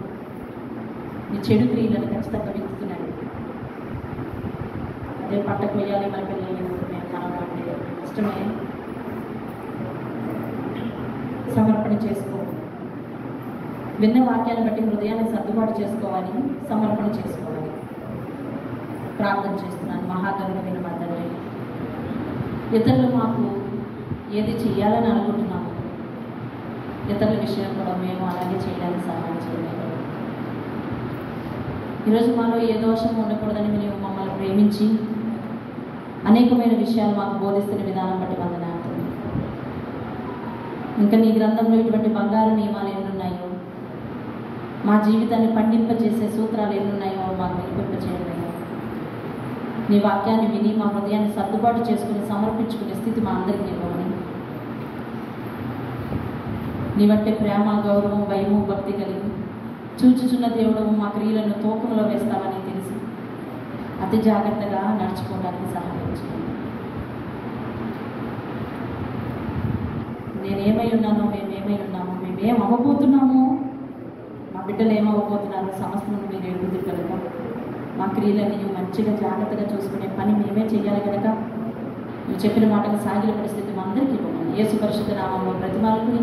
నీ చెడు క్రియలను ఖచ్చితంగా వెతుకుతున్నాడు. అదే పంట కొయ్యాలి, మన పిల్లల్ని మనం అంటే ఇష్టమే. సమర్పణ చేసుకో. విన్న వాక్యాన్ని బట్టి హృదయాన్ని సర్దుబాటు చేసుకోవాలి, సమర్పణ చేసుకోవాలి. ప్రార్థన చేస్తున్నాను. మహాగరుడైన మా తండ్రి, ఇతరులు మాకు ఏది చేయాలని అనుకుంటున్నాము, ఇతరుల విషయం కూడా మేము అలాగే చేయడానికి సహాయం చేయలేదు. ఈరోజు మాలో ఏ దోషం ఉండకూడదని మీరు మమ్మల్ని ప్రేమించి అనేకమైన విషయాలు మాకు బోధిస్తున్న విధానం బట్టి వందనాలు. ఇంకా నీ గ్రంథంలో ఇటువంటి బంగారు నియమాలు ఎన్నున్నాయో, మా జీవితాన్ని పండింపజేసే సూత్రాలు ఎన్నున్నాయో మాకు వినిపింపచేయలేదు. నీ వాక్యాన్ని విని మా హృదయాన్ని సర్దుబాటు చేసుకుని సమర్పించుకునే స్థితి మా అందరికీ ఇవ్వమని, నీ బట్టే ప్రేమ, గౌరవం, భయము, భక్తి కలిగి చూచుచున్న దేవుడము మా క్రియలను తూకంలో వేస్తామని తెలిసి అతి జాగ్రత్తగా నడుచుకోవడానికి సహాయం చేయండి. నేనేమై ఉన్నానో, మేమేమై ఉన్నామో, మేమేం అవ్వబోతున్నామో, మా బిడ్డలు ఏమవ్వబోతున్నారో సమస్తను మీరు ఎరుగుతుంది కనుక మా క్రియలన్నీ మంచిగా జాగ్రత్తగా చూసుకునే పని మేమే చేయాలి కనుక నువ్వు చెప్పిన మాటకు సాగిల పరిస్థితి మా అందరికీ ఇవ్వమని యేసు పరిశుద్ధ నామంలో ప్రతిమాలుకుని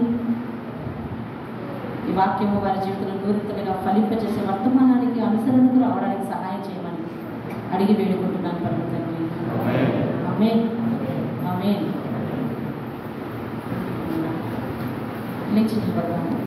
ఈ వాక్యము వారి జీవితంలో నూరితలుగా ఫలింపచేసే వర్తమానానికి అనుసరణకు రావడానికి సహాయం చేయమని అడిగి వేడుకుంటున్నాను పరమ తండ్రి. ఆమేన్, ఆమేన్.